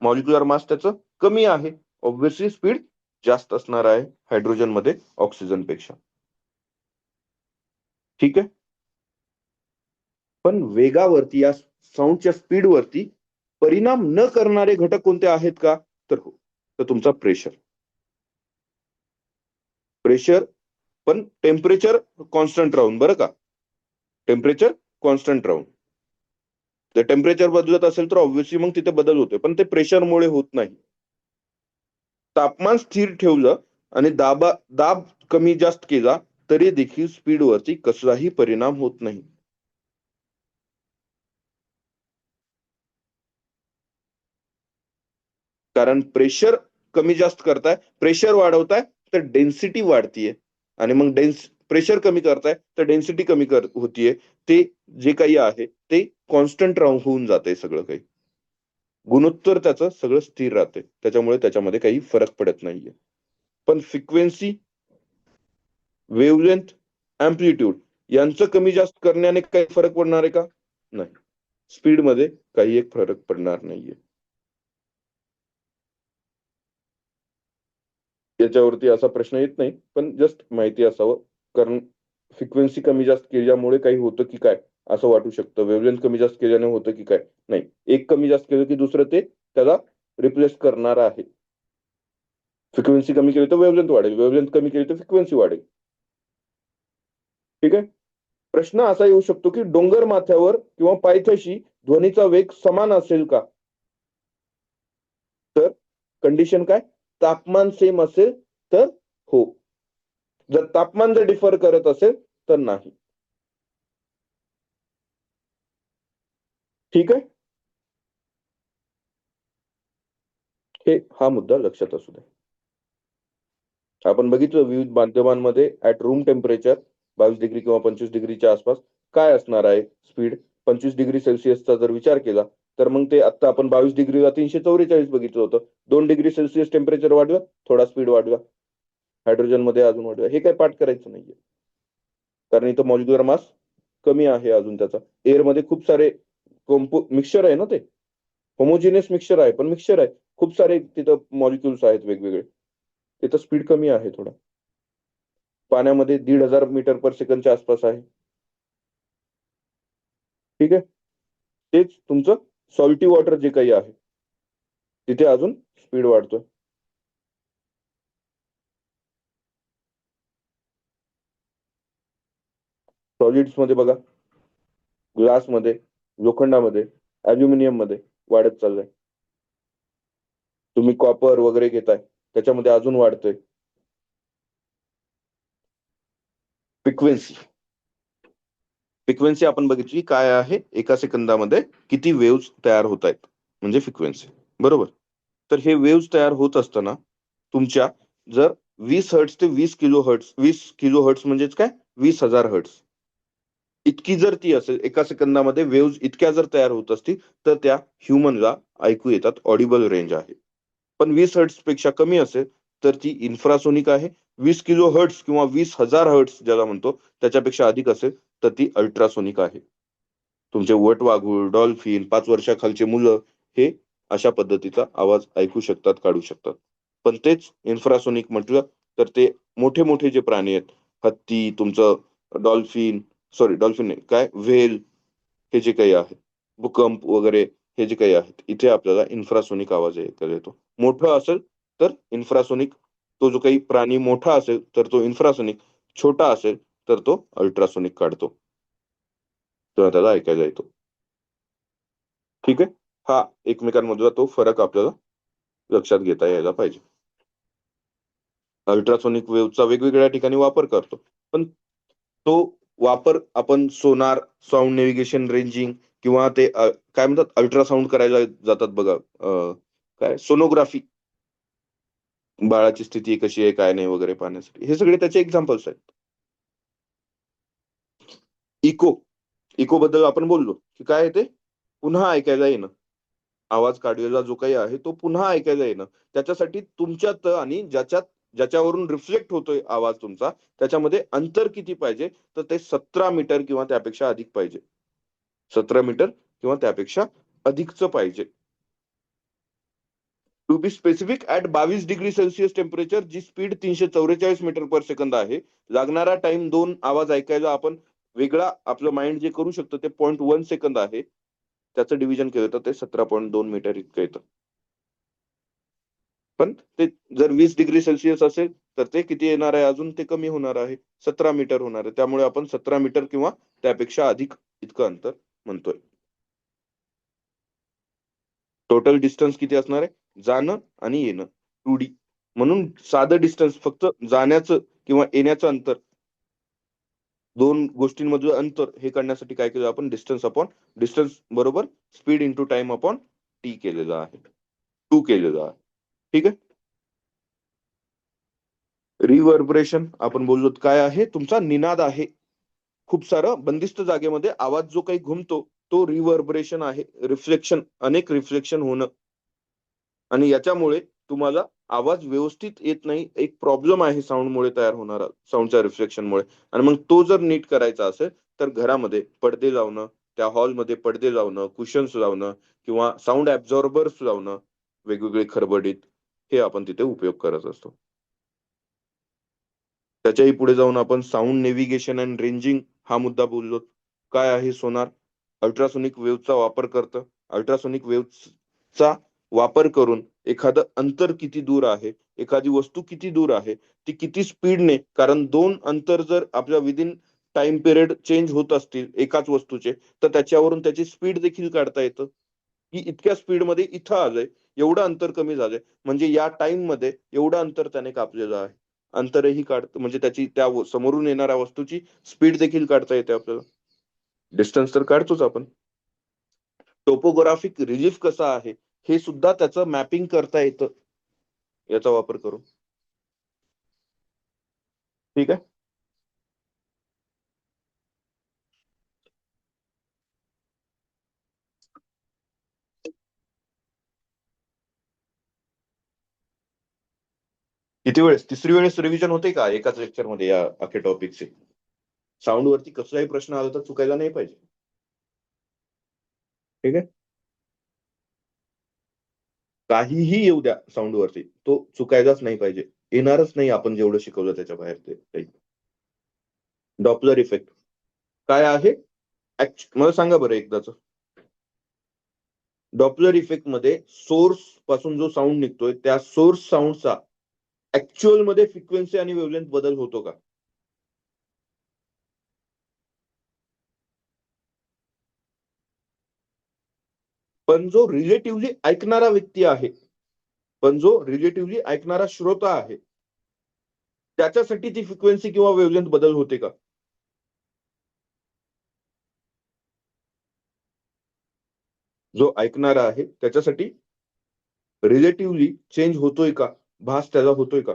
मॉलिक्युलर मास त्याचं कमी आहे, ऑब्व्हियसली स्पीड जास्त असणार आहे हायड्रोजन मध्ये ऑक्सिजन पेक्षा. ठीक आहे. पण वेगावरती या साऊंडच्या स्पीडवरती परिणाम न करणारे घटक कोणते आहेत का? तर हो, तर तुमचा प्रेशर. प्रेशर पण टेम्परेचर कॉन्स्टंट राहून, बरं का? टेम्परेचर कॉन्स्टंट राहून. जर टेम्परेचर बदलत असेल तर ऑब्व्हियसली मग तिथे बदल होतोय, पण ते प्रेशरमुळे होत नाही. तापमान स्थिर ठेवलं आणि दाब कमी जास्त केला तरी देखील स्पीडवरती कसलाही परिणाम होत नाही. कारण प्रेशर कमी जास्त करताय, प्रेशर वाढवताय तर डेन्सिटी वाढतीये, आणि मग प्रेशर कमी करताय तर डेन्सिटी कमी होतीये. ते जे काही आहे ते कॉन्स्टंट होऊन जाते सगळं काही. गुणोत्तर त्याचं सगळं स्थिर राहते, त्याच्यामुळे त्याच्यामध्ये काही फरक पडत नाहीये. पण फ्रिक्वेन्सी, वेव्हलेंथ, अँप्लिट्यूड यांचं कमी जास्त करण्याने काही फरक पडणार आहे का? नाही. स्पीड मध्ये काही एक फरक पडणार नाहीये. याच्यावरती असा प्रश्न येत नाही, पण जस्ट माहिती असावं. कारण फ्रिक्वेन्सी कमी जास्त केल्यामुळे काही होतं की काय असं वाटू शकतं, वेव्हलेंथ कमी जास्त केल्याने होतं की काय. नाही, एक कमी जास्त केलं की दुसरं ते त्याला रिप्लेस करणार आहे. फ्रिक्वेन्सी कमी केली तर वेव्हलेंथ वाढेल, वेव्हलेंथ कमी केली तर फ्रिक्वेन्सी वाढेल. ठीक आहे. प्रश्न असा येऊ शकतो की डोंगर माथ्यावर किंवा पायथ्याशी ध्वनीचा वेग समान असेल का? तर कंडिशन काय? तापमान सेम असेल तर हो. जर तापमान जर डिफर करत असेल तर नाही. ठीक आहे. हा मुद्दा लक्षात असू द्या. आपण बघितलं विविध माध्यमांमध्ये ऍट रूम टेम्परेचर 22 डिग्री किंवा 25 डिग्रीच्या आसपास काय असणार आहे स्पीड. 25 डिग्री सेल्सिअसचा जर विचार केला तर मग ते आता आपण 22 डिग्रीला 344 बघितलं होतं. 2 डिग्री सेल्सिअस टेम्परेचर वाढवा, थोडा स्पीड वाढवा, हायड्रोजन मध्ये अजून वाढवा. हे काय पाठ करायचं नाहीये, कारण इथं मॉलिक्युलर मास कमी आहे अजून त्याचा. एअर मध्ये खूप सारे मिक्सचर आहे ना, ते होमोजिनियस मिक्सचर आहे, पण मिक्सचर आहे, खूप सारे तिथं मॉलिक्युल्स आहेत वेगवेगळे. तिथं स्पीड कमी आहे थोडा. पाण्यामध्ये 1,500 मीटर पर सेकंडच्या आसपास आहे. ठीक आहे. तेच तुमचं सॉल्टी वॉटर जे काही आहे तिथे अजून स्पीड वाढतोय. सॉलिड्स मध्ये बघा, ग्लासमध्ये, लोखंडामध्ये, अल्युमिनियम मध्ये वाढत चाललंय. तुम्ही कॉपर वगैरे घेताय त्याच्यामध्ये अजून वाढतोय. फ्रिक्वेन्सी, फ्रिक्वेन्सी आपण बघितली काय आहे, एका सेकंदामध्ये किती वेव्स तयार होत आहेत म्हणजे फ्रिक्वेन्सी, बरोबर. तर हे वेव्स तयार होत असताना तुमच्या जर 20 हर्ट्स ते 20 किलो हर्ट्स, 20 किलो हर्ट्स म्हणजेच काय, 20,000 हर्ट्स इतकी जर ती असेल एका सेकंदामध्ये, वेव्स इतक्या जर तयार होत असतील तर त्या ह्युमनला ऐकू येतात, ऑडिबल रेंज आहे. पण 20 हर्ट्स पेक्षा कमी असेल तर ती इन्फ्रासोनिक आहे. 20 किलो हर्ट्स किंवा 20,000 हर्ट्स ज्याला म्हणतो त्याच्यापेक्षा अधिक असेल तर ती अल्ट्रासोनिक आहे. तुमचे वटवाघूळ, डॉल्फिन, 5 वर्षाखालचे मुलं हे अशा पद्धतीचा आवाज ऐकू शकतात, काढू शकतात. पण तेच इन्फ्रासोनिक म्हटलं तर ते मोठे मोठे जे प्राणी आहेत, हत्ती, तुमचं डॉल्फिन, सॉरी डॉल्फिन नाही, काय व्हेल, हे जे काही आहे, भूकंप वगैरे हे जे काही आहेत, इथे आपल्याला इन्फ्रासोनिक आवाज ऐकायला येतो. मोठं असेल तर इन्फ्रासोनिक, तो जो काही प्राणी मोठा असेल तर तो इन्फ्रासोनिक, छोटा असेल तर तो अल्ट्रासोनिक काढतो, तेव्हा त्याला ऐकायला येतो. ठीक आहे. हा एकमेकांमधला तो फरक आपल्याला लक्षात घेता यायला पाहिजे. अल्ट्रासोनिक वेव्हचा वेगवेगळ्या ठिकाणी वापर करतो. पण तो वापर आपण सोनार, साउंड नेव्हिगेशन, रेंजिंग किंवा ते काय म्हणतात अल्ट्रासाउंड करायला जातात बघा. काय सोनोग्राफी, बाळाची स्थिती कशी आहे, काय नाही वगैरे पाहण्यासाठी. हे सगळे त्याचे एक्झाम्पल्स आहेत. इको, इको बद्दल आपण बोललो, की काय आहे ते? पुन्हा ऐकायला येणं. आवाज काढलेला जो काही आहे तो पुन्हा ऐकायला येणं. त्याच्यासाठी तुमच्यात आणि ज्याच्यावरून रिफ्लेक्ट होतोय आवाज तुमचा, त्याच्यामध्ये अंतर किती पाहिजे? तर ते 17 मीटर किंवा त्यापेक्षा अधिक पाहिजे. 17 मीटर किंवा त्यापेक्षा अधिकचं पाहिजे. To be specific at 22 degree Celsius temperature जी स्पीड 344 मीटर पर सेकंद आहे. लागणारा टाइम 2 आवाज ऐकायला आपण वेगळा आपलं माइंड जे करू शकतो ते 0.1 सेकंद आहे. त्याचं डिव्हिजन केलं तर ते 17.2 मीटर इतकं येतं. पण ते जर 20 डिग्री सेल्सिअस असेल, तर ते किती येणार आहे अजून ते कमी होणार आहे. 17 मीटर होणार आहे. त्यामुळे आपण 17 मीटर किंवा त्यापेक्षा अधिक इतकं अंतर म्हणतोय. टोटल डिस्टन्स किती असणार आहे? जाणं आणि येणं 2D. म्हणून साधं डिस्टन्स फक्त जाण्याचं किंवा येण्याचं अंतर, 2 गोष्टींमधलं अंतर हे काढण्यासाठी काय केलं आपण? डिस्टन्स बरोबर speed into time upon T केलेलं आहे. 2 केलेलं आहे. ठीक आहे. रिव्हर्बरेशन आपण बोललो काय आहे? तुमचा निनाद आहे. खूप सारं बंदिस्त जागेमध्ये आवाज जो काही घुमतो, तो रिव्हर्बरेशन आहे. रिफ्लेक्शन, अनेक रिफ्लेक्शन होणं आणि याच्यामुळे तुम्हाला आवाज व्यवस्थित येत नाही. एक प्रॉब्लेम आहे साउंडमुळे तयार होणारा, साउंडच्या रिफ्लेक्शनमुळे. आणि मग तो जर नीट करायचा असेल, तर घरामध्ये पडदे लावणं, त्या हॉलमध्ये पडदे लावणं, कुशन्स लावणं किंवा साउंड ॲब्झॉर्बर्स लावणं, वेगवेगळे खरबडीत, हे आपण तिथे उपयोग करत असतो. त्याच्याही पुढे जाऊन आपण साउंड नेव्हिगेशन अँड रेंजिंग हा मुद्दा बोललो. काय आहे सोनार? अल्ट्रासोनिक वेव्हचा वापर करतं. अल्ट्रासोनिक वेव्हचा वापर करून एखादं अंतर किती दूर आहे, एखादी वस्तू किती दूर आहे, ती किती स्पीडने, कारण 2 अंतर जर आपल्या विदिन टाईम पिरियड चेंज होत असतील एकाच वस्तूचे, तर त्याच्यावरून त्याची स्पीड देखील काढता येतं. की इतक्या स्पीडमध्ये इथं आलंय, एवढं अंतर कमी झालंय, म्हणजे या टाईममध्ये एवढं अंतर त्याने कापलेलं आहे. अंतरही काढतं म्हणजे त्याची त्या समोरून येणाऱ्या वस्तूची स्पीड देखील काढता येते आपल्याला. डिस्टन्स तर काढतोच आपण. टोपोग्राफिक रिलीफ कसा आहे, हे सुद्धा त्याचं मॅपिंग करता येतं याचा वापर करून. ठीक आहे. किती वेळेस? तिसरी वेळेस रिव्हिजन होते का एकाच लेक्चरमध्ये या अख्ख्या टॉपिकचे? साउंड वरती कसलाही प्रश्न आला तर चुकायला नाही पाहिजे. ठीक आहे. काहीही येऊ द्या साउंड वरती, तो चुकायलाच नाही पाहिजे. येणारच नाही आपण जेवढं शिकवलं त्याच्या बाहेर ते काही. डॉपलर इफेक्ट काय आहे? मला सांगा बरं एकदाच. डॉपलर इफेक्ट मध्ये सोर्स पासून जो साऊंड निघतोय त्या सोर्स साऊंडचा ऍक्च्युअल मध्ये फ्रिक्वेन्सी आणि वेव्हलेंथ बदल होतो का? पण जो रिलेटिव्हली ऐकणारा व्यक्ती आहे, पण जो रिलेटिव्हली ऐकणारा श्रोता आहे, त्याच्यासाठी ती फ्रिक्वेन्सी किंवा वेव्हलेंथ बदल होते का? जो ऐकणारा आहे त्याच्यासाठी रिलेटिव्हली चेंज होतोय का? भास त्याला होतोय का?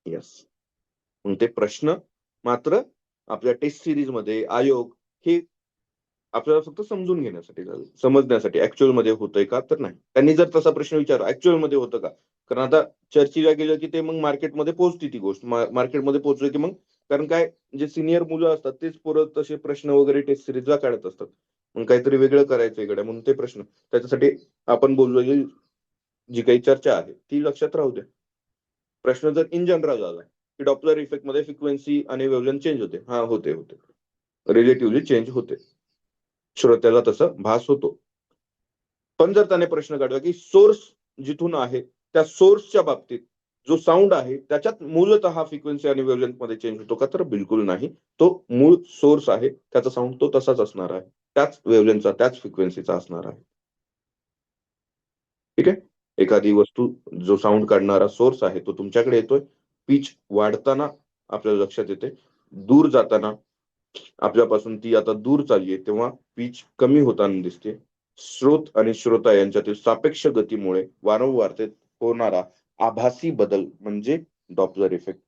येस. मग ते प्रश्न मात्र आपल्या टेस्ट सिरीज मध्ये आयोग हे आपल्याला फक्त समजून घेण्यासाठी झालं, समजण्यासाठी ऍक्च्युअल मध्ये होतंय का तर नाही. त्यांनी जर तसा प्रश्न विचारला ऍक्च्युअल मध्ये होतं का, कारण आता चर्चेला गेलं की ते मग मार्केटमध्ये पोहोचते ती गोष्ट, मार्केटमध्ये पोहोचलं की मग कारण काय, जे सिनियर मुलं असतात तेच पोरं तसे प्रश्न वगैरे टेस्ट सिरीजला काढत असतात. मग काहीतरी वेगळं करायचं इकडे म्हणून ते प्रश्न, त्याच्यासाठी आपण बोललेली जी काही चर्चा आहे ती लक्षात राहू द्या. प्रश्न जर इन जनरल आला की डॉपलर इफेक्ट मध्ये फ्रिक्वेन्सी आणि वेव्हलेंथ चेंज होते, हा होते रिलेटिव्हली चेंज होते, श्रोत्याला तसं भास होतो. पण जर त्याने प्रश्न काढला की सोर्स जिथून आहे त्या सोर्सच्या बाबतीत जो साऊंड आहे त्याच्यात मूलतः फ्रिक्वेन्सी आणि वेव्हलेंथ मध्ये चेंज होतो का, तर बिलकुल नाही. तो मूळ सोर्स आहे, त्याचा साऊंड तो तसाच असणार आहे, त्याच वेव्हलेंथचा त्याच फ्रिक्वेन्सीचा असणार आहे. ठीक आहे. एखादी वस्तू, जो साऊंड काढणारा सोर्स आहे तो तुमच्याकडे येतोय, पिच वाढताना आपल्याला लक्षात येते, दूर जाताना आपल्यापासून ती आता दूर चालली आहे तेव्हा पिच कमी होताना दिसते. स्रोत आणि श्रोता यांच्यातील सापेक्ष गतीमुळे वारंवारतेत होणारा आभासी बदल म्हणजे डॉपलर इफेक्ट.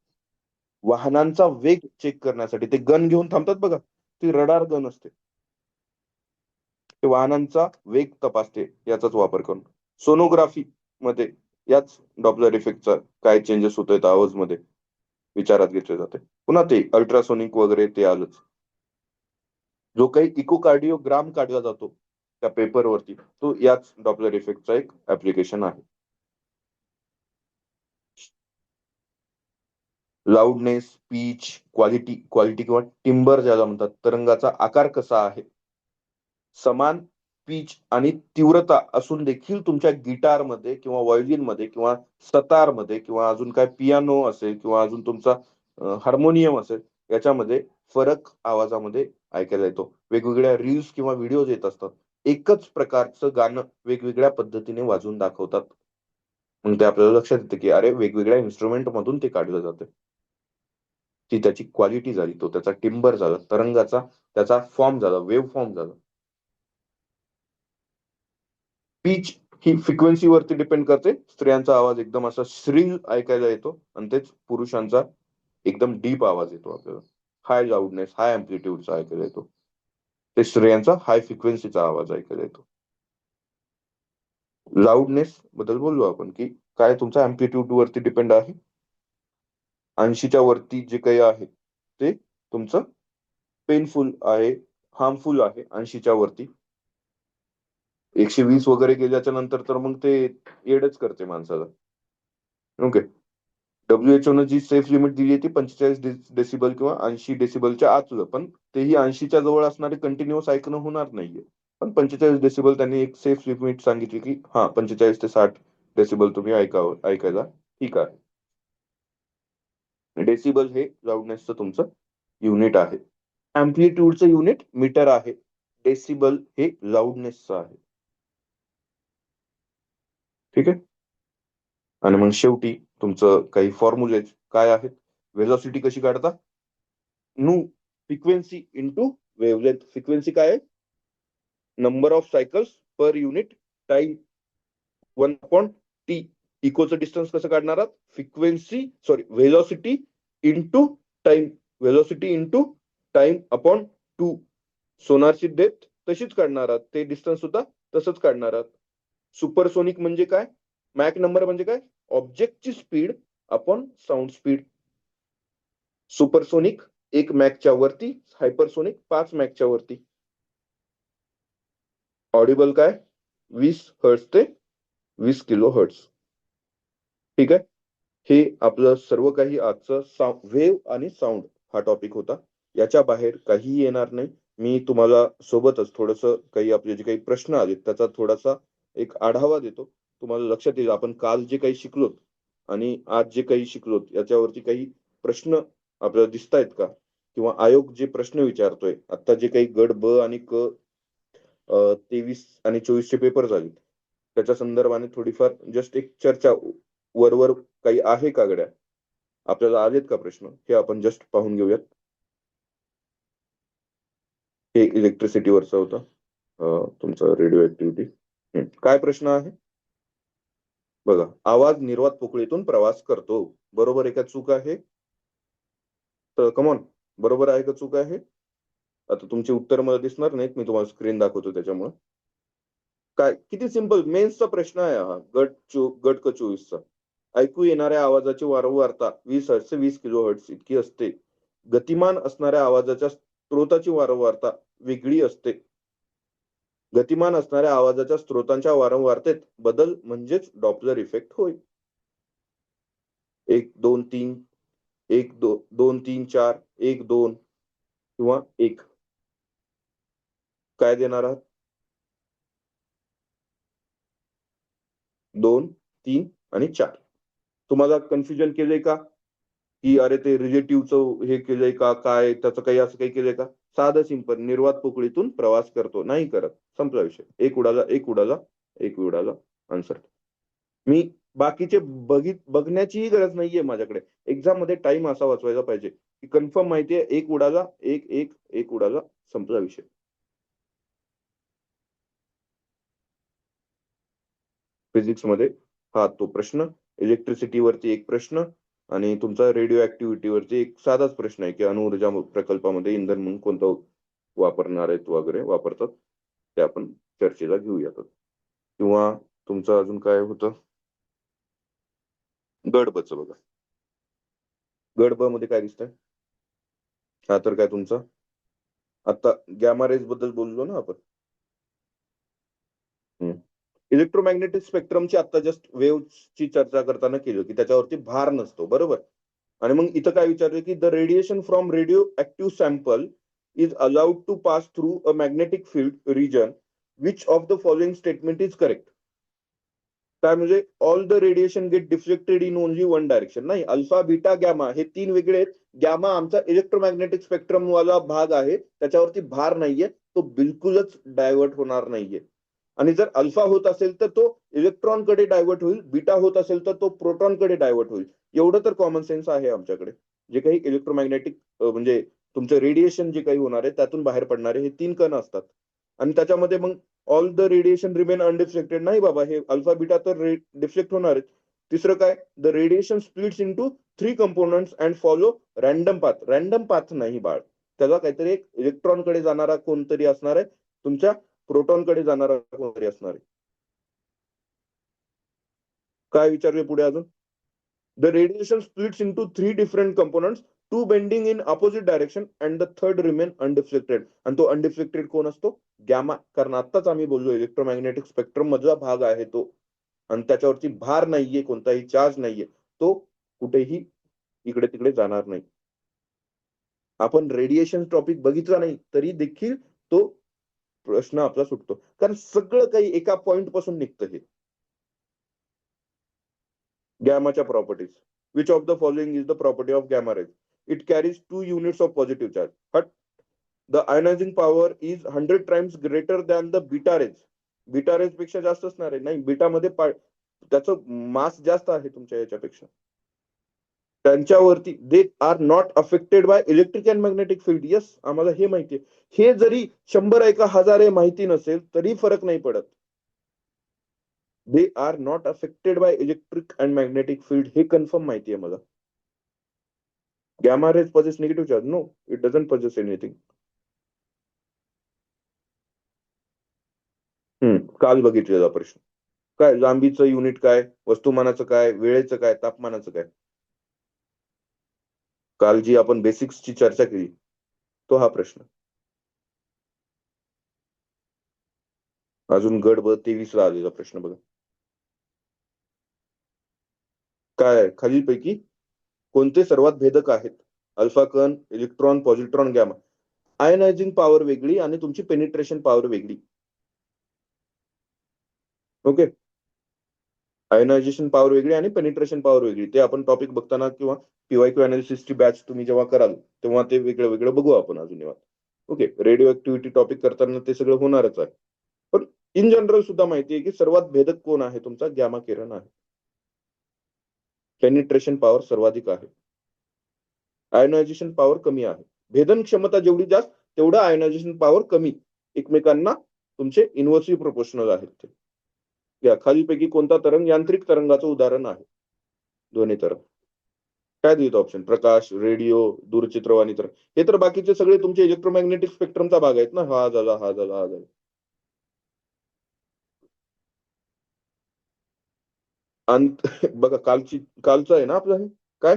वाहनांचा वेग चेक करण्यासाठी ते गन घेऊन थांबतात बघा, ती रडार गन असते, ते वाहनांचा वेग तपासते याचाच वापर करून. सोनोग्राफी मध्ये याच डॉपलर इफेक्टचा काय चेंजेस होत आहेत आवाज मध्ये विचारात घेतले जाते. पुन्हा ते अल्ट्रासोनिक वगैरे ते आलंच. जो काही इकोकार्डिओग्राम काढला जातो त्या पेपरवरती, तो याच डॉपलर इफेक्टचा एक ऍप्लिकेशन आहे. लाऊडनेस, पीच, क्वालिटी क्वालिटी किंवा टिम्बर ज्याला म्हणतात, तरंगाचा आकार कसा आहे. समान पीच आणि तीव्रता असून देखील तुमच्या गिटारमध्ये किंवा व्हायोलिनमध्ये किंवा सतारमध्ये किंवा अजून काय पियानो असेल किंवा अजून तुमचा हार्मोनियम असेल, याच्यामध्ये फरक आवाजामध्ये ऐकायला येतो. वेगवेगळ्या रील्स किंवा व्हिडिओज येत असतात, एकच प्रकारचं गाणं वेगवेगळ्या पद्धतीने वाजवून दाखवतात. मग ते आपल्याला लक्षात येतं की अरे, वेगवेगळ्या इन्स्ट्रुमेंट मधून ते काढलं जातं. ती त्याची क्वालिटी झाली, तो त्याचा टिम्बर झाला, तरंगाचा त्याचा फॉर्म झाला, वेव्ह फॉर्म झाला. पीच ही फ्रिक्वेन्सीवरती डिपेंड करते. स्त्रियांचा आवाज एकदम असा श्रील ऐकायला येतो आणि तेच पुरुषांचा एकदम डीप आवाज येतो आपल्याला. हाय लाऊडनेस, हाय अँप्लिट्यूडचा ऐकायला येतो. ते स्त्रियांचा हाय फ्रिक्वेन्सीचा आवाज ऐकायला येतो. लाऊडनेस बद्दल बोललो आपण की काय तुमचा अँप्लिट्यूड वरती डिपेंड आहे. 80च्या वरती जे काही आहे ते तुमचं पेनफुल आहे, हार्मफुल आहे 80च्या वरती. 120 वगैरे गेल्याच्या नंतर तर मग ते येडच करते माणसाला. ओके. WHO न जी सेफ लिमिट दिली आहे ती 45 डेसिबल किंवा 80 डेसिबलच्या आतलं, पण तेही 80च्या जवळ असणारे कंटिन्युअस ऐकणं होणार नाहीये. पण 45 डेसिबल त्यांनी एक सेफ लिमिट सांगितली की हा 45 ते 60 डेसिबल तुम्ही ऐकायला ठीक आहे. डेसिबल हे लाऊडनेसचं तुमचं युनिट आहे. अँप्लिट्यूडचं युनिट मीटर आहे. डेसिबल हे लाऊडनेसचं आहे. ठीक आहे. आणि मग शेवटी तुमचं काही फॉर्म्युले काय आहेत. व्हेलॉसिटी कशी काढता, नू फ्रिक्वेन्सी इंटू वेव्हलेंथ. फ्रिक्वेन्सी काय आहे, number of cycles per unit time, 1/t. इकोचं डिस्टन्स कसं काढणार आहात, frequency sorry velocity into time, velocity into time upon 2. सोनारची डेप्थ तशीच काढणार आहात, ते डिस्टन्स सुद्धा तसंच काढणार आहात. सुपरसोनिक म्हणजे काय, मॅक नंबर म्हणजे काय, ऑब्जेक्टची speed upon sound speed. Supersonic 1 मॅकच्या वरती, हायपरसोनिक 5 मॅकच्या वरती. ऑडिबल काय, 20 हर्ट्ज ते 20 किलो हर्ट्ज. ठीक आहे. हे आपलं सर्व काही आजचं वेव्ह आणि साऊंड हा टॉपिक होता. याच्या बाहेर काहीही येणार नाही. मी तुम्हाला सोबतच थोडस काही आपले जे काही प्रश्न आले त्याचा थोडासा एक आढावा देतो. तुम्हाला लक्षात येईल आपण काल जे काही शिकलोत आणि आज जे काही शिकलोत याच्यावरती काही प्रश्न आपल्याला दिसत आहेत का, किंवा आयोग जे प्रश्न विचारतोय आता, जे काही गट ब आणि क 23 आणि 24 चे पेपर झाले, त्याच्या संदर्भाने थोडीफार जस्ट एक चर्चा वरवर काही आहे का गड्या, आपल्याला आलेत का प्रश्न, हे आपण जस्ट पाहून घेऊयात. हे इलेक्ट्रिसिटीवरचा होता तुमचा रेडिओ ऍक्टिव्हिटी. काय प्रश्न आहे बघा, आवाज निर्वात पोकळीतून प्रवास करतो, बरोबर आहे का चूक आहे, तर कमॉन, बरोबर आहे का चूक आहे. आता तुमची उत्तर मला दिसणार नाहीत, मी तुम्हाला स्क्रीन दाखवतो त्याच्यामुळे. काय किती सिंपल मेन्सचा प्रश्न आहे हा, गट क 24चा. ऐकू येणाऱ्या आवाजाची वारंवारता 20 हर्ट्ज ते 20 किलो हर्ट्ज इतकी असते. गतिमान असणाऱ्या आवाजाच्या स्त्रोताची वारंवारता वेगळी असते. गतिमान असणाऱ्या आवाजाच्या स्त्रोतांच्या वारंवारतेत बदल म्हणजेच डॉपलर इफेक्ट होय. 1 2 3 1 2 3 4 1 2 किंवा 1 काय देणार आहात? 2 3 आणि 4 तुम्हाला कन्फ्युजन केलंय का? की अरे ते रिलेटिव्हचं हे केलंय का काय त्याचं काही असं काही केलंय का? साधं सिंपल निर्वात पोकळीतून प्रवास करतो. नाही करत. संपला विषय. एक उडाला, एक उडाला, एक उडाला. आन्सर. मी बाकीचे बघण्याचीही गरज नाहीये माझ्याकडे. एक्झाममध्ये टाईम असा वाचवायला पाहिजे, की कन्फर्म माहितीये एक उडाला, एक उडाला, संपला विषय. फिजिक्समध्ये हा तो प्रश्न, इलेक्ट्रिसिटीवरती एक प्रश्न आणि तुमचा रेडिओ ऍक्टिव्हिटीवरती एक साधाच प्रश्न आहे, की अणुऊर्जा प्रकल्पामध्ये इंधन म्हणून कोणतं वापरणार आहेत वगैरे वापरतात. ते आपण चर्चेला घेऊयात. किंवा तुमचं अजून काय होतं? गड बच बघा. गड ब मध्ये काय दिसतंय? हा तर काय तुमचा? आता गॅमा रेज बद्दल बोललो ना आपण. इलेक्ट्रोमॅग्नेटिक स्पेक्ट्रमची आता जस्ट वेव्हची चर्चा करताना केली की त्याच्यावरती भार नसतो बरोबर. आणि मग इथं काय विचारलं की the radiation from radioactive sample is allowed to pass through a magnetic field region which of the following statement is correct. काय म्हणजे all the radiation get deflected in only one direction. नाही, alpha beta gamma हे 3 वेगळे आहेत. Gamma आमचा electromagnetic spectrum वाला भाग आहे, त्याच्यावरती भार नाहीये, तो बिलकुलच डायव्हर्ट होणार नाहीये. आणि जर अल्फा होत असेल तर तो इलेक्ट्रॉनकडे डायव्हर्ट होईल, बीटा होत असेल तर तो प्रोटॉनकडे डायव्हर्ट होईल. एवढं तर कॉमन सेन्स आहे आमच्याकडे. जे काही इलेक्ट्रोमॅग्नेटिक म्हणजे तुमचं रेडिएशन जे काही होणार आहे त्यातून बाहेर पडणारे हे 3 कण असतात. आणि त्याच्यामध्ये मग all the radiation remain undeflected. नाही बाबा, हे अल्फा बीटा तर डिफ्लेक्ट होणार आहेत. तिसरं काय? The radiation splits into 3 components and follow random path. Random path नाही बाळ, त्याला काहीतरी एक इलेक्ट्रॉनकडे जाणारा कोणतरी असणार आहे, तुमच्या प्रोटॉनकडे जाणारा कोणतरी असणार आहे. काय विचारूया पुढे अजून? The radiation splits into 3 different components, 2 bending in opposite direction and the third remain undeflected. आणि तो अनडिफ्लेक्टेड कोण असतो? गॅमा. कारण आत्ताच आम्ही बोललो इलेक्ट्रोमॅग्नेटिक स्पेक्ट्रम मधला भाग आहे तो. आणि त्याच्यावरती भार नाहीये, कोणताही चार्ज नाहीये, तो कुठेही इकडे तिकडे जाणार नाही. आपण रेडिएशन टॉपिक बघितला नाही तरी देखील तो प्रश्न आपला सुटतो, कारण सगळं काही एका पॉइंट पासून निघतं. हे गॅमाच्या properties. Which of the following is the property of gamma rays? It carries 2 units of positive charge. But the ionizing power is 100 times greater than the beta rays. Beta rays पेक्षा जास्त असणार आहे. नाही, beta मध्ये त्याचं मास जास्त आहे तुमच्या याच्यापेक्षा. त्यांच्यावरती दे are not affected by electric and magnetic field. Yes, आम्हाला हे माहिती आहे. हे जरी 100 एका 1000 माहिती नसेल तरी फरक नाही पडत. They are not affected by electric and magnetic field हे कन्फर्म माहिती आहे मला. Gamma rays possess negative charge? No, it doesn't possess anything. काल बघितलेला प्रश्न. काय लांबीचं युनिट काय, वस्तुमानाचं काय, वेळेचं काय, तापमानाचं काय? काल जी आपण बेसिक्सची चर्चा केली तो हा प्रश्न. अजून गड ब 23 ला आलेला प्रश्न बघा. काय खालीलपैकी कोणते सर्वात भेदक आहेत? अल्फा कण, इलेक्ट्रॉन, पॉझिट्रॉन, गॅमा. आयनायझिंग पॉवर वेगळी आणि तुमची पेनिट्रेशन पॉवर वेगळी. ओके. आयनायझेशन पॉवर वेगळी आणि पेनिट्रेशन पॉवर वेगळी. ते आपण टॉपिक बघताना किंवा पीवायक्यू अनालिसिसची बॅच तुम्ही जेव्हा कराल तेव्हा ते वेगळं वेगळं बघू आपण अजून निवांत. ओके. रेडिओ ऍक्टिव्हिटी टॉपिक करताना ते सगळं होणारच आहे. पण इन जनरल सुद्धा माहिती आहे की सर्वात भेदक कोण आहे? तुमचा गॅमा किरण आहे. पेनिट्रेशन पॉवर सर्वाधिक आहे. आयनायझेशन पॉवर कमी आहे. भेदन क्षमता जेवढी जास्त तेवढं आयनायझेशन पॉवर कमी. एकमेकांना तुमचे इन्व्हर्सिव्ह प्रोपोर्शनल आहेत ते. या खालीलपैकी कोणता तरंग यांत्रिक तरंगाचं उदाहरण आहे? ध्वनी तरंग. काय दिलं ऑप्शन? प्रकाश, रेडिओ, दूरचित्रवाणी तरंग. हे तर बाकीचे सगळे तुमचे इलेक्ट्रोमॅग्नेटिक स्पेक्ट्रमचा भाग आहेत ना. हा झाला, हा झाला, हा झाला. आणि बघा कालचं आहे ना आपलं हे काय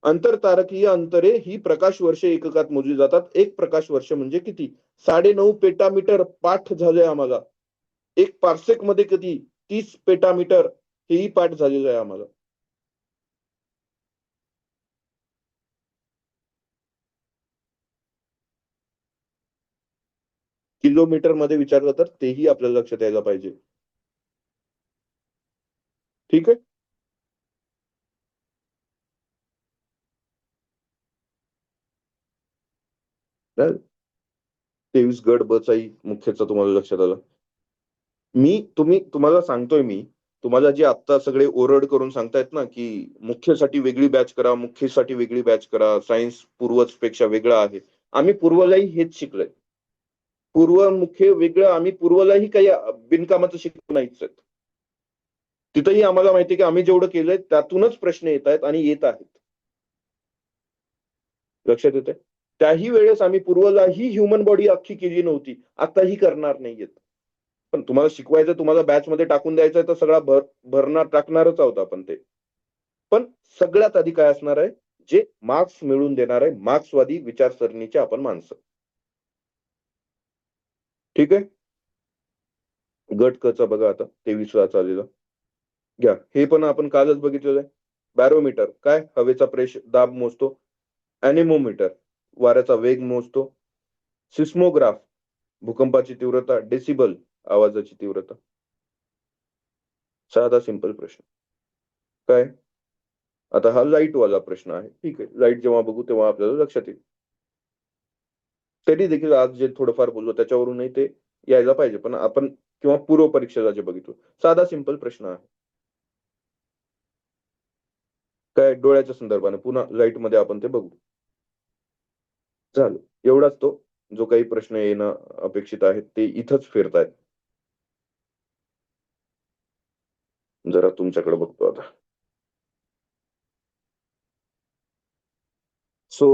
अंतरतारकीय अंतरे ही प्रकाश वर्ष एककात मोजली जातात. एक प्रकाश वर्ष म्हणजे किती? 9.5 पेटामीटर पाठ झालंय आम्हाला. एक पार्सेक मध्ये किती? 30 पेटामीटर हेही पाठ झालेलं आहे आम्हाला. किलोमीटर मध्ये विचारलं तर तेही आपल्याला लक्षात यायला पाहिजे. ठीक आहे? तर 23 गट ब चाही मुख्यचा तुम्हाला लक्षात आलं. तुम्हाला सांगतोय मी, तुम्हाला जे आत्ता सगळे ओरड करून सांगतायत ना, की मुख्यसाठी वेगळी बॅच करा, मुख्यसाठी वेगळी बॅच करा, सायन्स पूर्वजपेक्षा वेगळं आहे. आम्ही पूर्वलाही हेच शिकलोय. पूर्व मुख्य वेगळं आम्ही पूर्वलाही काही बिनकामाचं शिकलो नाहीच आहेत. तिथंही आम्हाला माहिती आहे, की आम्ही जेवढं केलंय त्यातूनच प्रश्न येतायत आणि येत आहेत. लक्षात येतंय? त्याही वेळेस आम्ही पूर्वलाही ह्युमन बॉडी अख्खी केली नव्हती. आताही करणार नाहीयेत. पण तुम्हाला शिकवायचं, तुम्हाला बॅचमध्ये टाकून द्यायचंय, तर सगळा भरणार टाकणारच आहोत आपण ते. पण सगळ्यात आधी काय असणार आहे, जे मार्क्स मिळवून देणार आहे, मार्क्सवादी विचारसरणीचे आपण माणसं. ठीक आहे? गट क चा बघा आता 23वा चाललेला. घ्या. हे पण आपण कालच बघितलेलं आहे. बॅरोमीटर काय? हवेचा दाब मोजतो. अॅनेमोमीटर वाऱ्याचा वेग मोजतो. सिस्मोग्राफ भूकंपाची तीव्रता. डेसिबल आवाजाची तीव्रता. साधा सिंपल प्रश्न. काय? आता हा लाईटवाला प्रश्न आहे. ठीक आहे. लाईट जेव्हा बघू तेव्हा आपल्याला लक्षात येईल. तरी देखील आज जे थोडंफार बोललो त्याच्यावरूनही ते यायला पाहिजे. पण आपण किंवा पूर्व परीक्षेला जे बघितलं. साधा सिंपल प्रश्न आहे. काय डोळ्याच्या संदर्भाने पुन्हा लाईटमध्ये आपण ते बघू. झालं. एवढाच तो जो काही प्रश्न येणं अपेक्षित आहे ते इथंच फिरतायत. जरा तुमच्याकडे बघतो आता. So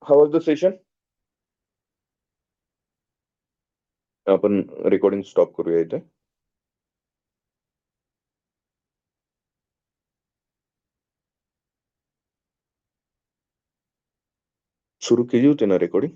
how was the session? आपण रेकॉर्डिंग स्टॉप करूया इथे. सुरू केली होती ना रेकॉर्डिंग?